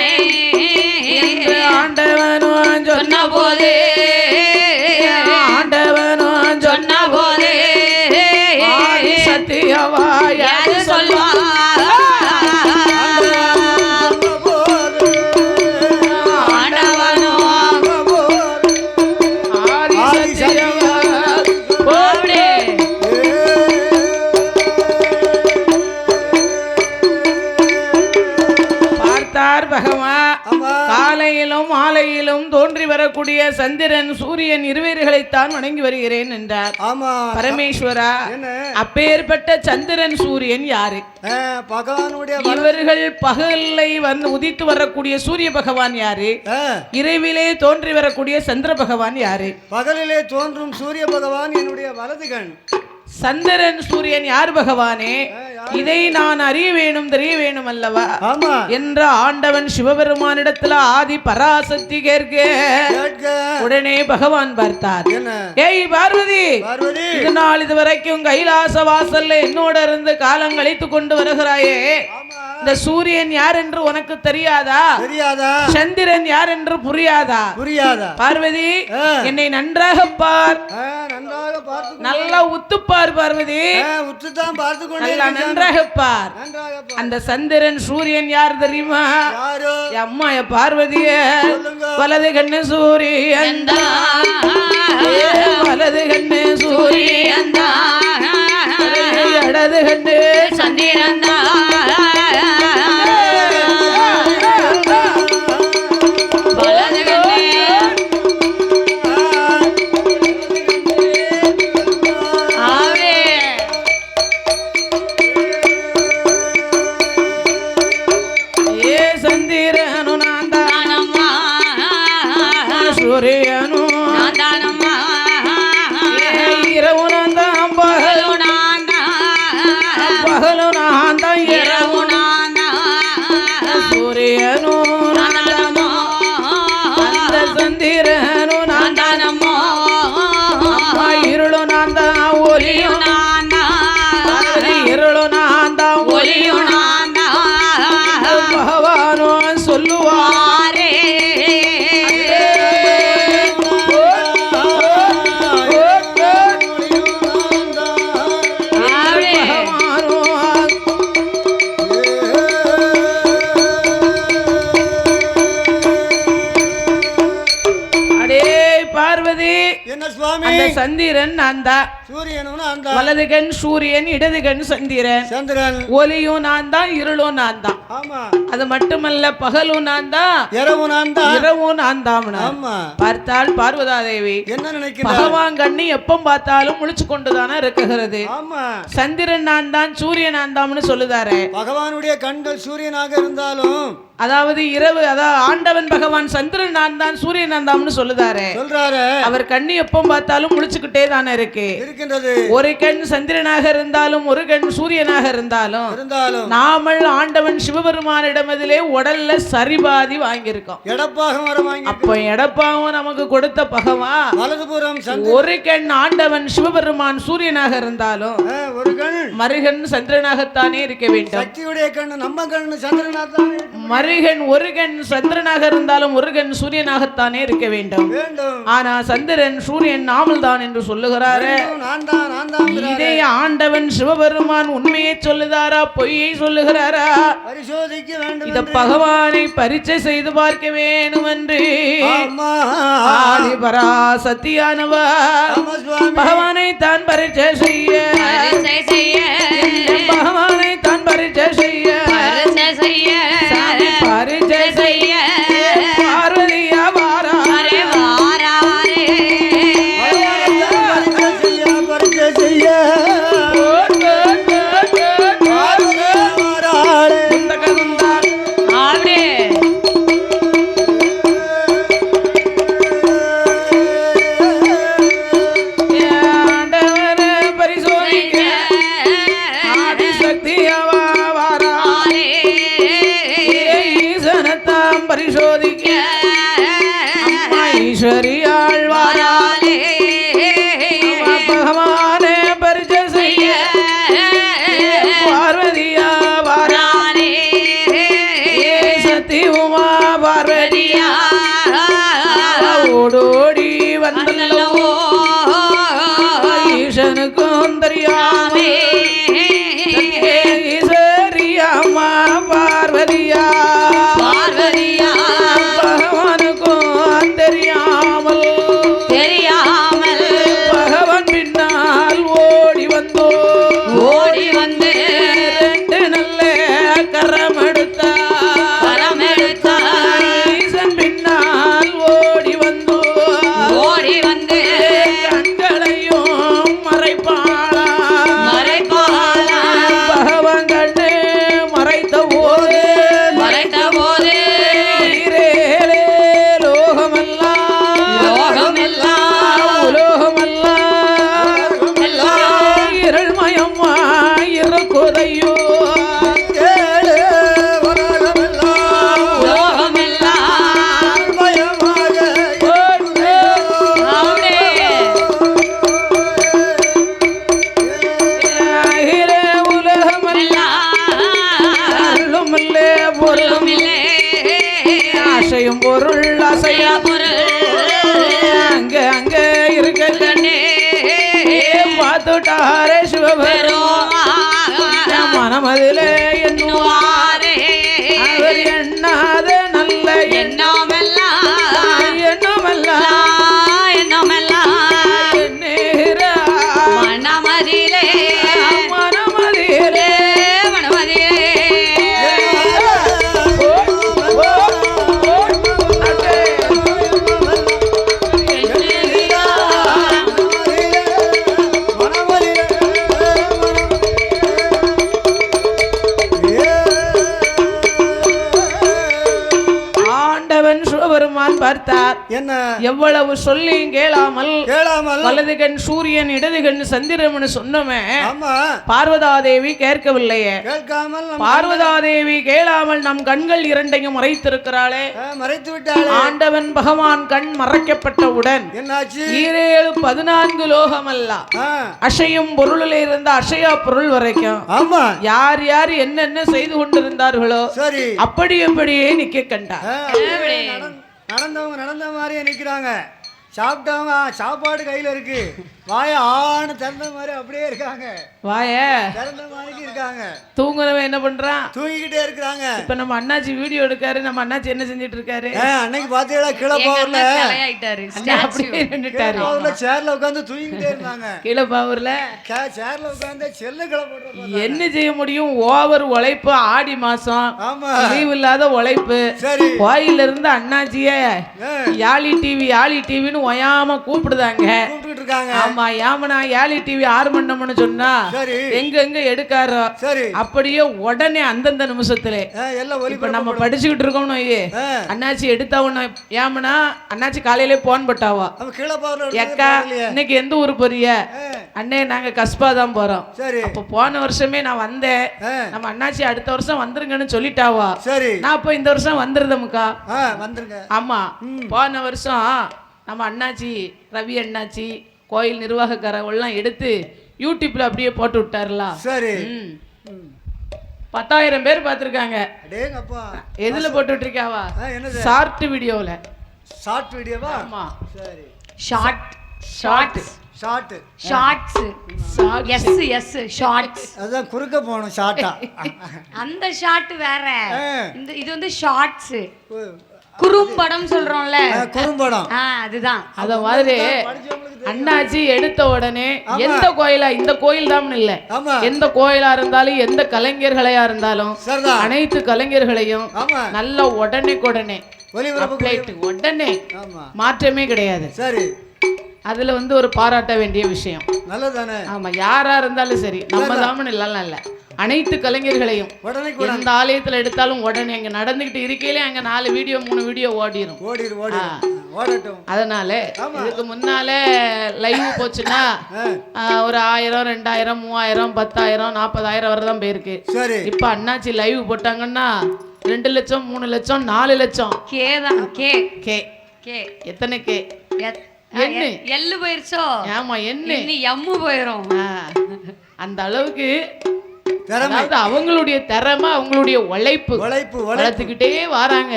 என்று ஆண்டவனும் சொன்ன போதே, ஆண்டவனும் சொன்ன போதே ஆதி சத்தியவா யாரு சொல்வா? காலையிலும் மாலையிலும் தோன்றி வரக்கூடிய சந்திரன் சூரியன் இருவேர்களைத்தான் வணங்கி வருகிறேன் என்றார். பரமேஸ்வரா, அப்பேற்பட்ட சந்திரன் சூரியன் யாரு? பகவானுடைய இவர்கள் பகலை வந்து உதித்து வரக்கூடிய சூரிய பகவான் யாரு? இரவிலே தோன்றி வரக்கூடிய சந்திர பகவான் யாரு? பகலிலே தோன்றும் சூரிய பகவான் என்னுடைய வலதுகண். சந்திரன் சூரியன் யார் பகவானே? இதை நான் அறிய வேணும், தெரிய வேணும் அல்லவா என்ற ஆண்டவன் சிவபெருமானிடத்துல ஆதி பராசக்தி கேட்க உடனே பகவான் பார்த்தார். ஏய் பார்வதி, இது நாள் இது வரைக்கும் கைலாச வாசல்ல என்னோட இருந்து காலம் கழித்து கொண்டு வருகிறாயே, இந்த சூரியன் யார் என்று உனக்கு தெரியாதா? தெரியாதா? சந்திரன் யார் என்று புரியாதா? புரியாதா? பார்வதி, என்னை நன்றாக பார், நல்லா உத்துப்பார் பார்வதி, உத்துதான் பார்த்து கொண்டே நன்றாக பார். அந்த சந்திரன் சூரியன் யார் தெரியுமா? அம்மா பார்வதிய வலது கண்ணு சூரியன், வலது கண்ணு சூரியன், இடது கண்ணு சந்திரன். சந்திரன் நான் தான், வலது கண் சூரியன், இடது கண் சந்திரன், ஒளியும் நான் தான், இருளும் நான் தான். அது மட்டுமல்ல, பகலும் நான் தான், இரவும் நான் தான். பார்த்தால் பார்வதாதேவி என்ன நினைக்கிறார்? பகவான் கண்ணி எப்ப பார்த்தாலும் முழிச்சு கொண்டுதானே இருக்குகிறது. சந்திரன் நான் தான், சூரியன் நான் தான் சொல்லுதாரு. பகவானுடைய கண்கள் சூரியனாக இருந்தாலும், அதாவது இரவு, அதாவது ஆண்டவன் பகவான் சந்திரன் நான் தான், சூரியன் நான் தான் சொல்லுதாரு. அவர் கண்ணி எப்ப பார்த்தாலும் முழிச்சுக்கிட்டே தானே இருக்கின்றது. ஒரு கண் சந்திரனாக இருந்தாலும் ஒரு கண் சூரியனாக இருந்தாலும் நாமல் ஆண்டவன் சிவபெருமானிடமதிலே உடல்ல சரிபாதி வாங்கியிருக்கோம். அப்ப எடப்பாவும் நமக்கு கொடுத்த பகவான் ஒரு கண் ஆண்டவன் சிவபெருமான் சூரியனாக இருந்தாலும் ஒரு கண் மருகன் சந்திரனாகத்தானே இருக்க வேண்டும். சக்தியுடைய கண்ணு நம்ம கண்ணு சந்திரனாகத்தானே மருகன் ஒரு கண் சந்திரனாக இருந்தாலும் ஒரு கண் சூரியனாகத்தானே இருக்க வேண்டும். ஆனா சந்திரன் சூரியன் நாமல் தான் என்று சொல்லுகிறாரு. இதே ஆண்டவன் சிவபெருமான் உண்மையை சொல்லுதாரா பொய்யை சொல்லுகிறாரா பரிசோதிக்க வேண்டும். இத பகவானை பரீட்சை செய்து பார்க்க வேண்டும் என்று ஆதிபரா சத்தியானவர் பகவானை தான் பரீட்சை செய்ய பகவானை தான் பரீட்சை செய்ய பரீட்சை செய்ய பார்வதியா வாரா பரீட்சை செய்ய பரிசோதிக்க ஈஸ்வரியாள் வாராலே பகவானே பரிசை செய்ய பார்வதியா வாராலே சத்தி உமா பார்வதியா ஓடோடி வந்தல்லோ ஈசனுக்கும் தெரியாமே ஈஸ்வரியாமா பார்வதியா பகவான் பின்னால் ஓடி வந்து ரெண்டு நல்ல கரம் எடுத்தார் ஈசன் பின்னால் ஓடி வந்து கண்களையும் மறைப்பாளா பகவான் கண்ணு மறைத்த போது பொருள் அசையா அங்க அங்க இருக்க கண்ணே பார்த்துட்டாரே சிவபெருமான் மனமதிலே எண்ணுவாரே அவர் எண்ணாத நல்ல எண்ணமெல்லாம் எண்ணீரா மனமதிலே பார்த்தார். என்ன எவ்வளவு சொல்லி கேளாமல் வலது கண் சூரியன் இடது கண் சந்திரன் சொன்னமே பார்வதாதேவி கேட்கவில்லையே. பார்வதாதேவி கேளாமல் நம் கண்கள் இரண்டையும் மறைத்திருக்கிறாளே. மறைத்து விட்டாளே. ஆண்டவன் பகவான் கண் மறைக்கப்பட்டவுடன் என்னாச்சு? 14 லோகமல்ல அசையும் பொருளில் இருந்த அசையா பொருள் வரைக்கும் யார் யார் என்னென்ன செய்து கொண்டிருந்தார்களோ அப்படியே நிக்க கண்டார். நடந்த மாதிரியே நிக்கிறாங்க. சாப்பிட்டவங்க சாப்பாடு கையில இருக்கு, வாய ஆணு திறந்த மாதிரி அப்படியே இருக்காங்க. வாய திறந்த மாதிரி இருக்காங்க. தூங்குறவன் என்ன பண்றான்? தூங்கிக்கிட்டே இருக்காங்க. இப்ப நம்ம அண்ணாச்சி வீடியோ எடுக்காரு. நம்ம அண்ணாச்சி என்ன செஞ்சிட்டு இருக்காரு? அன்னைக்கு பாத்தீங்களா கீழப்பாவூர்ல சேர்ல உட்காந்து தூங்கிக்கிட்டே இருந்தாங்க. கீழப்பாவூர்ல சேர்ல உட்காந்து செல்ல கிளப்ப என்ன செய்ய முடியும்? ஓவர் உழைப்பு. ஆடி மாசம் லீவ் இல்லாத உழைப்பு. கோயில இருந்து அண்ணாச்சிய யாழி டிவின்னு ஒயாம கூப்பிடுதாங்க. ஆமா, யாமனா யாழி டிவி 6 மணி சொன்னா எங்க எடுக்காரோ அப்படியே உடனே அந்தந்த நிமிஷத்துல இப்ப நம்ம படிச்சுக்கிட்டு இருக்கோம்னு அண்ணாச்சி எடுத்தா ஒண்ணு யாமனா அண்ணாச்சி காலையிலே போன் போட்டாவா, எக்கா இன்னைக்கு எந்த ஊரு போறிய? அண்ணே நாங்க கஸ்பா தான் போறோம். அப்ப போன வருஷமே நான் வந்தேன், நம்ம அண்ணாச்சி அடுத்த வருஷம் வந்துருங்கன்னு சொல்லிட்டாவா. நான் அப்ப இந்த வருஷம் வந்துருதமுக்கா. ஆமா, போன வருஷம் நம்ம அண்ணாச்சி ரவி அண்ணாச்சி கோயில் நிர்வாகக்காரவெல்லாம் எடுத்து யூடியூப்ல அப்படியே போட்டு விட்டாருல. சரி. 10,000 பேர் பார்த்துருக்காங்க. அடேங்கப்பா. எதுல போட்டு விட்டுருக்காவா? என்னது? ஷார்ட் வீடியோல. ஷார்ட் வீடியோவா? ஆமா. சரி. Shorts yes shorts. அதான் குறுக்க போகணும் ஷார்ட்டா. அந்த ஷார்ட் வேற, இந்த இது வந்து ஷார்ட்ஸ். குறும்படம் சொல்றோம்ல, குறும்படம். அதுதான். அத மாதிரி அண்ணாச்சி எடுத்த உடனே எந்த கோயிலா, இந்த கோயில் தான் இல்ல, எந்த கோயிலா இருந்தாலும் எந்த கலைஞர்களையா இருந்தாலும் அனைத்து கலைஞர்களையும் நல்ல உடனே உடனே மாற்றமே கிடையாது. சரி. அதுல வந்து ஒரு பாராட்ட வேண்டிய விஷயம். நல்லதானே? ஆமா, யாரா இருந்தாலும் சரி, நம்ம தாமன் இல்ல, அனைத்து கலைஞர்களையும் எந்த ஆலயத்துல எடுத்தாலும் உடனே அங்க நடந்துகிட்டு இருக்கையிலே அங்க 4 வீடியோ 3 வீடியோ ஓடிரும். அதனால இதுக்கு முன்னால லைவ் போச்சுன்னா ஒரு 1000 2000 3000 10,000 40,000 வரை தான் போயிருக்கு. இப்ப அண்ணாச்சி லைவ் போட்டாங்கன்னா 2 லட்சம் 3 லட்சம் 4 லட்சம் எத்தனை கே எள்ளு போயிருச்சோ? ஆமா, என்ன எம்மு போயிரும். அந்த அளவுக்கு அவங்களுடைய திறமை, அவங்களுடைய உழைப்பு வளர்த்துக்கிட்டே வராங்க.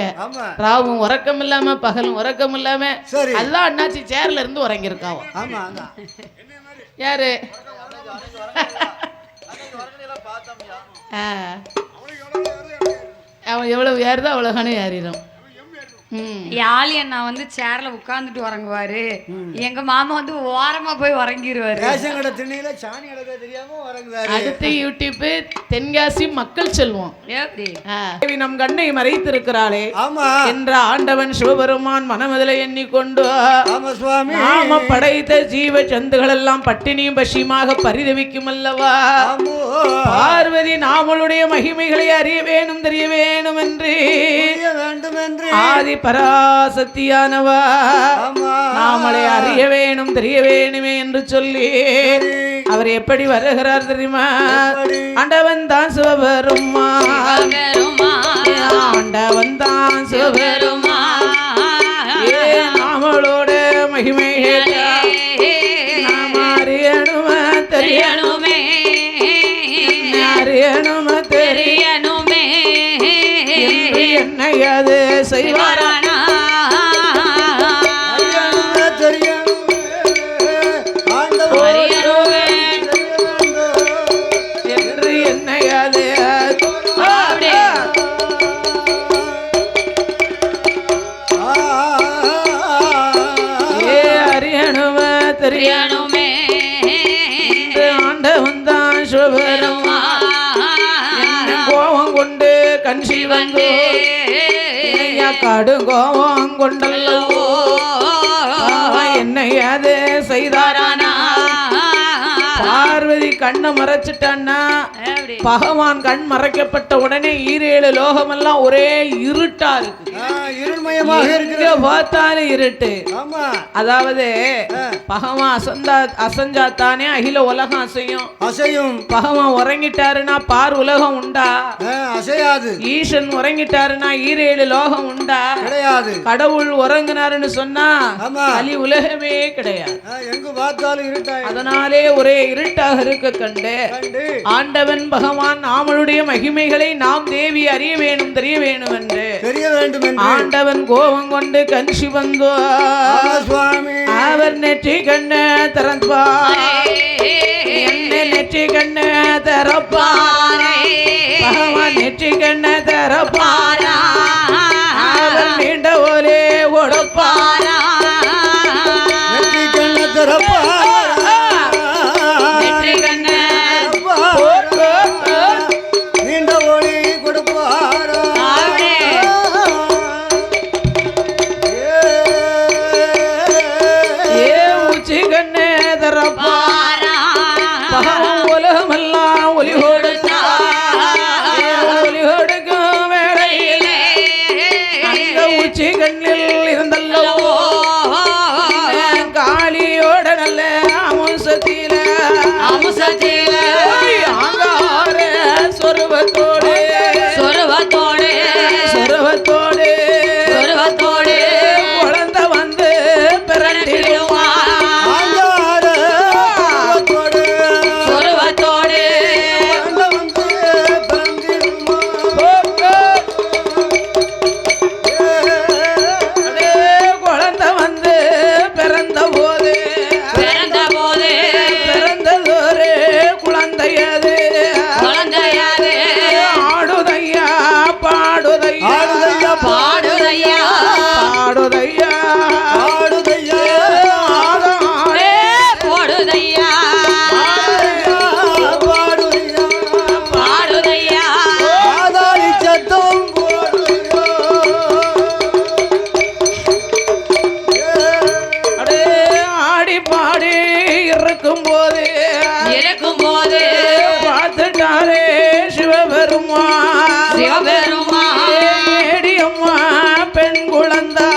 ராவும் உறக்கம் இல்லாம பகலும் உறக்கம் இல்லாம. அதுதான் அண்ணாச்சி சேர்ல இருந்து உறங்கிருக்காவோ. யாரு? அவன் எவ்வளவு ஏறுதோ அவ்வளவுகானே ஏறிடும். யாழி அண்ணா வந்து சேர்ல உட்கார்ந்துட்டு உறங்குவாரு. எங்க மாமா வந்து ஓரமா போய் உறங்கிடுவாரு. அடுத்து யூடியூப் தென்காசி மக்கள் செல்வம். நம் கண்ணை மறைத்திருக்கிறாளே என்ற ஆண்டவன் சிவபெருமான் மனமதில எண்ணிக்கொண்டு நாம படைத்த ஜீவ சந்துகள் எல்லாம் பட்டினியும் பசியுமாக பரிதவிக்கும் அல்லவா. பார்வதி நாமளுடைய மகிமைகளை அறிய வேணும் தெரிய வேணும் என்று ஆதி பராசக்தியானவா நாமளை அறிய வேணும் தெரிய வேணுமே என்று சொல்லி அவர் எப்படி வருகிறார் தெரியுமா? ஆண்டவன் தான் சிவபெருமா, ஆண்டவன் தான் சிவபெருமா, நாமளோட மகிமை நாம் அறியணுமா தெரியணுமே, அறியணுமா தெரியணுமே என்னையாது செய்வாரானா என்று என்னையாது அறியணுமா தெரியணுமே ஆண்டவன் தான் சிவபெருமா கோபம் கொண்டு கஞ்சி வந்து கடுங்கோபம் கொண்டல்லவோ என்னை அது செய்தாரானா. பார்வதி கண்ணை மறைச்சிட்டான்னா பகவான் கண் மறைக்கப்பட்ட உடனே 7 லோகமெல்லாம் ஒரே இருட்டா இருக்கு, இருள்மயமாக இருக்கு, பார்த்தாலும் இருட்டு. அதாவது பகவான் அசஞ்சாத்தானே அகில உலகம் அசையும். பகவான் உறங்கிட்டாருன்னா பார் உலகம் உண்டா? அசையாது. ஈசன் உறங்கிட்டாருன்னா 7 லோகம் உண்டா? கிடையாது. கடவுள் உறங்கினாருன்னு சொன்னா அலி உலகமே கிடையாது, எங்கு பார்த்தாலும் இருட்டா. அதனாலே ஒரே இருட்டாக இருக்க கண்டு ஆண்டவன் பகவான் நாமளுடைய மகிமைகளை நாம் தேவி அறிய வேணும் தெரிய வேணும் என்று ஆண்டவன் கோபம் கொண்டு கஞ்சி வந்தோ அவர் நெற்றி கண்ண திறப்பார், என்ன நெற்றி கண்ண திறப்பார், பகவான் நெற்றி கண்ண திறப்பாரா, அவர் நீண்ட ஒரே கொடுப்பாரா, நெற்றி கண்ண திறப்பார், உலகமெல்லாம் ஒலிகோடு சிவபெருமான் ஏடியம்மா பெண் குழந்தா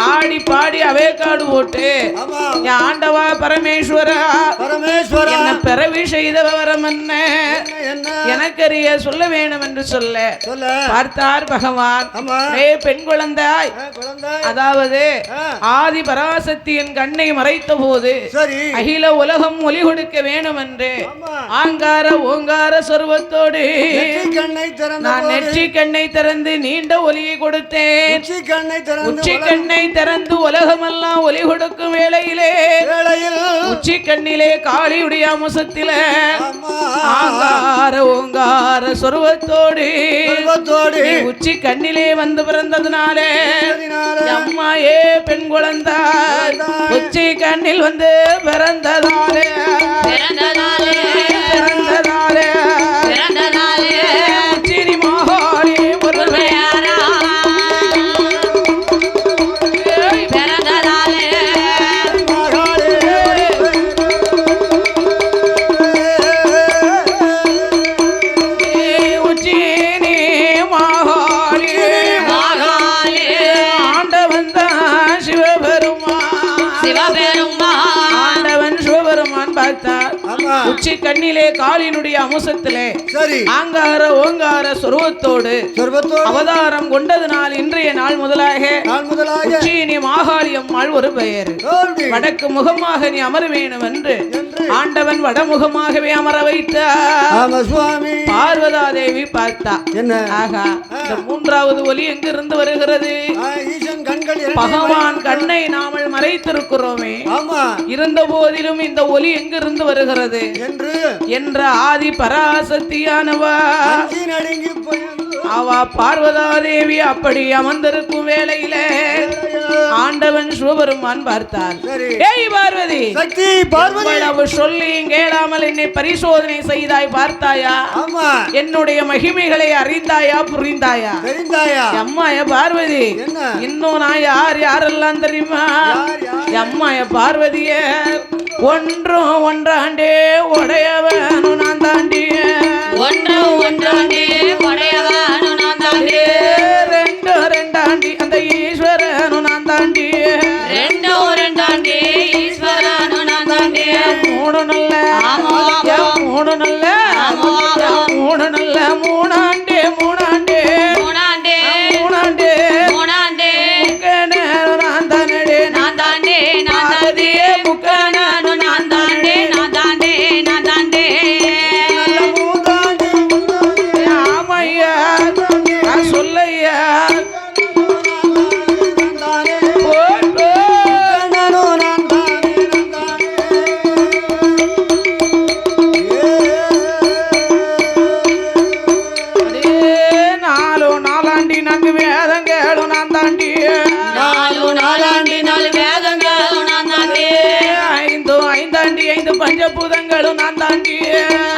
ஆடி பாடி அவே காடு போட்டு ஆண்டவா பரமேஸ்வரா என்ன பிறவி செய்தவரம் என்ன எனக்கறிய சொல்ல வேணும் என்று சொல்ல பார்த்தார் பகவான். பெண் குழந்தாய், அதாவது ஆதி பராசக்தியின் கண்ணை மறைத்த போது அகில உலகம் ஒளி கொடுக்க வேணும் என்று ஆங்கார ஓங்கார சொருவத்தோடு நான் நெற்றி கண்ணை திறந்து நீண்ட ஒலியை கொடுத்தேன். உச்சி கண்ணை திறந்து உலகமெல்லாம் ஒலி கொடுக்கும் வேளையிலே உச்சி கண்ணிலே காளியுடைய அம்சத்தில ஆங்கார ஓங்கார சொருவத்தோடு உச்சி கண்ணிலே வந்து பிறந்ததுனாலே அம்மா பெண் குழந்தா உச்சி கண்ணில் வந்து பிறந்ததாலே உச்சினி மகாளி உச்சி கண்ணிலே காளினுடைய அம்சத்திலே ஆங்கார ஓங்கார சொருவத்தோடு அவதாரம் கொண்டதனால் இன்றைய நாள் முதலாக உச்சினி மாகாளி அம்மாள் ஒரு பெயர். வடக்கு முகமாக நீ அமர வேணும் என்று ஆண்டவன் வடமுகமாகவே அமர வைத்தார். பார்வதா தேவி பார்த்தா ஆகா இந்த மூன்றாவது ஒலி எங்கிருந்து வருகிறது? பகவான் கண்ணை நாமல் மறைத்திருக்கிறோமே, இருந்த போதிலும் இந்த ஒலி எங்கிருந்து வருகிறது என்ற ஆதி பராசக்தியானவா அவ பார்வதா தேவி அப்படி அமர்ந்திருக்கும் வேளையில ஆண்டவன் சிவபெருமான் பார்த்தார். ஏய் பார்வதி, அவ சொல்லி கேளாமல் என்னை பரிசோதனை செய்தாய், பார்த்தாயா? என்னுடைய மகிமைகளை அறிந்தாயா, புரிந்தாயா? அம்மாய பார்வதி, இன்னும் நான் யாரெல்லாம் தெரியுமா? அம்மாய பார்வதிய ஒன்றும் ஒன்றாண்டே உடையவனு நான் தாண்டிய ரெண்டு ரெண்டாண்டி அந்த ஈஸ்வரனு நான் தாண்டிய மூணு நல்ல மூணு நல்ல மூணு நல்ல மூணாண்டே மூணாண்டே மூணாண்டே நான் தானே முக்கனானு நான் தாண்டே ஆமையா சொல்லையா நாலாண்டி நான்கு வேதங்களும் நான் தாண்டி ஐந்து பஞ்சபூதங்களும் நான் தாண்டி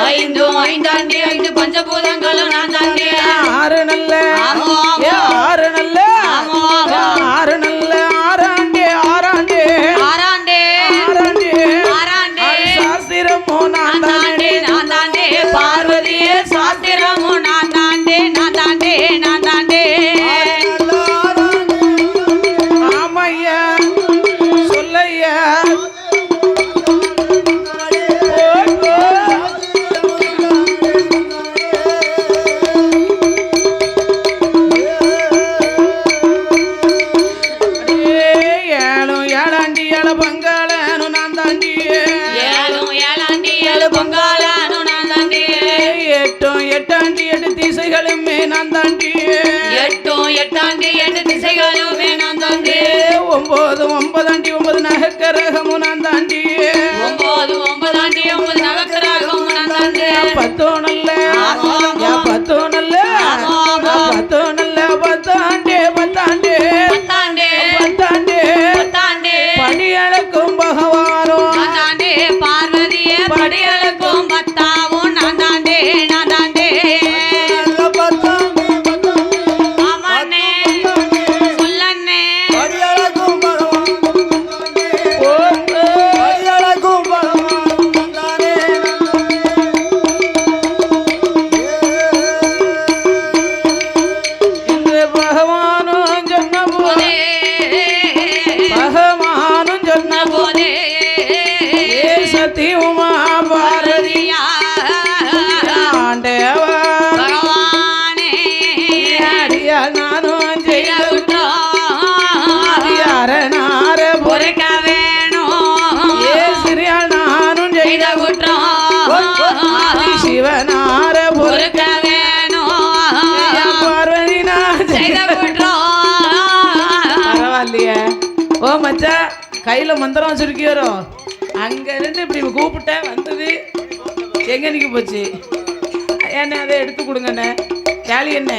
ஐந்து பஞ்சபூதங்களும் நான் தாண்டி ஆறு நல்ல ஆறு நல்ல ஆறு நல்ல ஆறாண்டே சாஸ்திரமோ நான் தாண்டே பார்வதியே சாஸ்திரமோ நான் தாண்டே ஆமையா சொல்லையா எட்டாண்டி எட்டு திசைகளுமே நான் தாண்டி ஒன்பதாண்டி ஒன்பது நகக்கரகமும் நான் தாண்டி பத்தோ நல்ல பத்தாண்டே படியளக்கும் பகவானோ பார்வதியே படியளக்கும் பத்தாவும் நான் தாண்டே ஓஹோ மச்சான் கையில மந்திரம் வச்சிருக்கியோரோ அங்க இருந்து இப்படி கூப்பிட்டேன் வந்தது எங்க நிக்க போச்சு என்ன அதை எடுத்து கொடுங்கண்ணே கேளி என்ன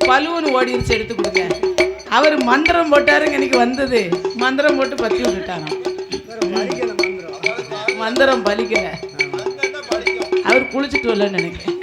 பலுவன்னு ஓடிடுச்சு எடுத்து கொடுங்க அவர் மந்திரம் போட்டாருங்க இன்னைக்கு வந்தது மந்திரம் போட்டு பத்தி விட்டுட்டாங்க மந்திரம் பலிக்கல அவர் குளிச்சுட்டு வரலன்னு நினைக்கிறேன்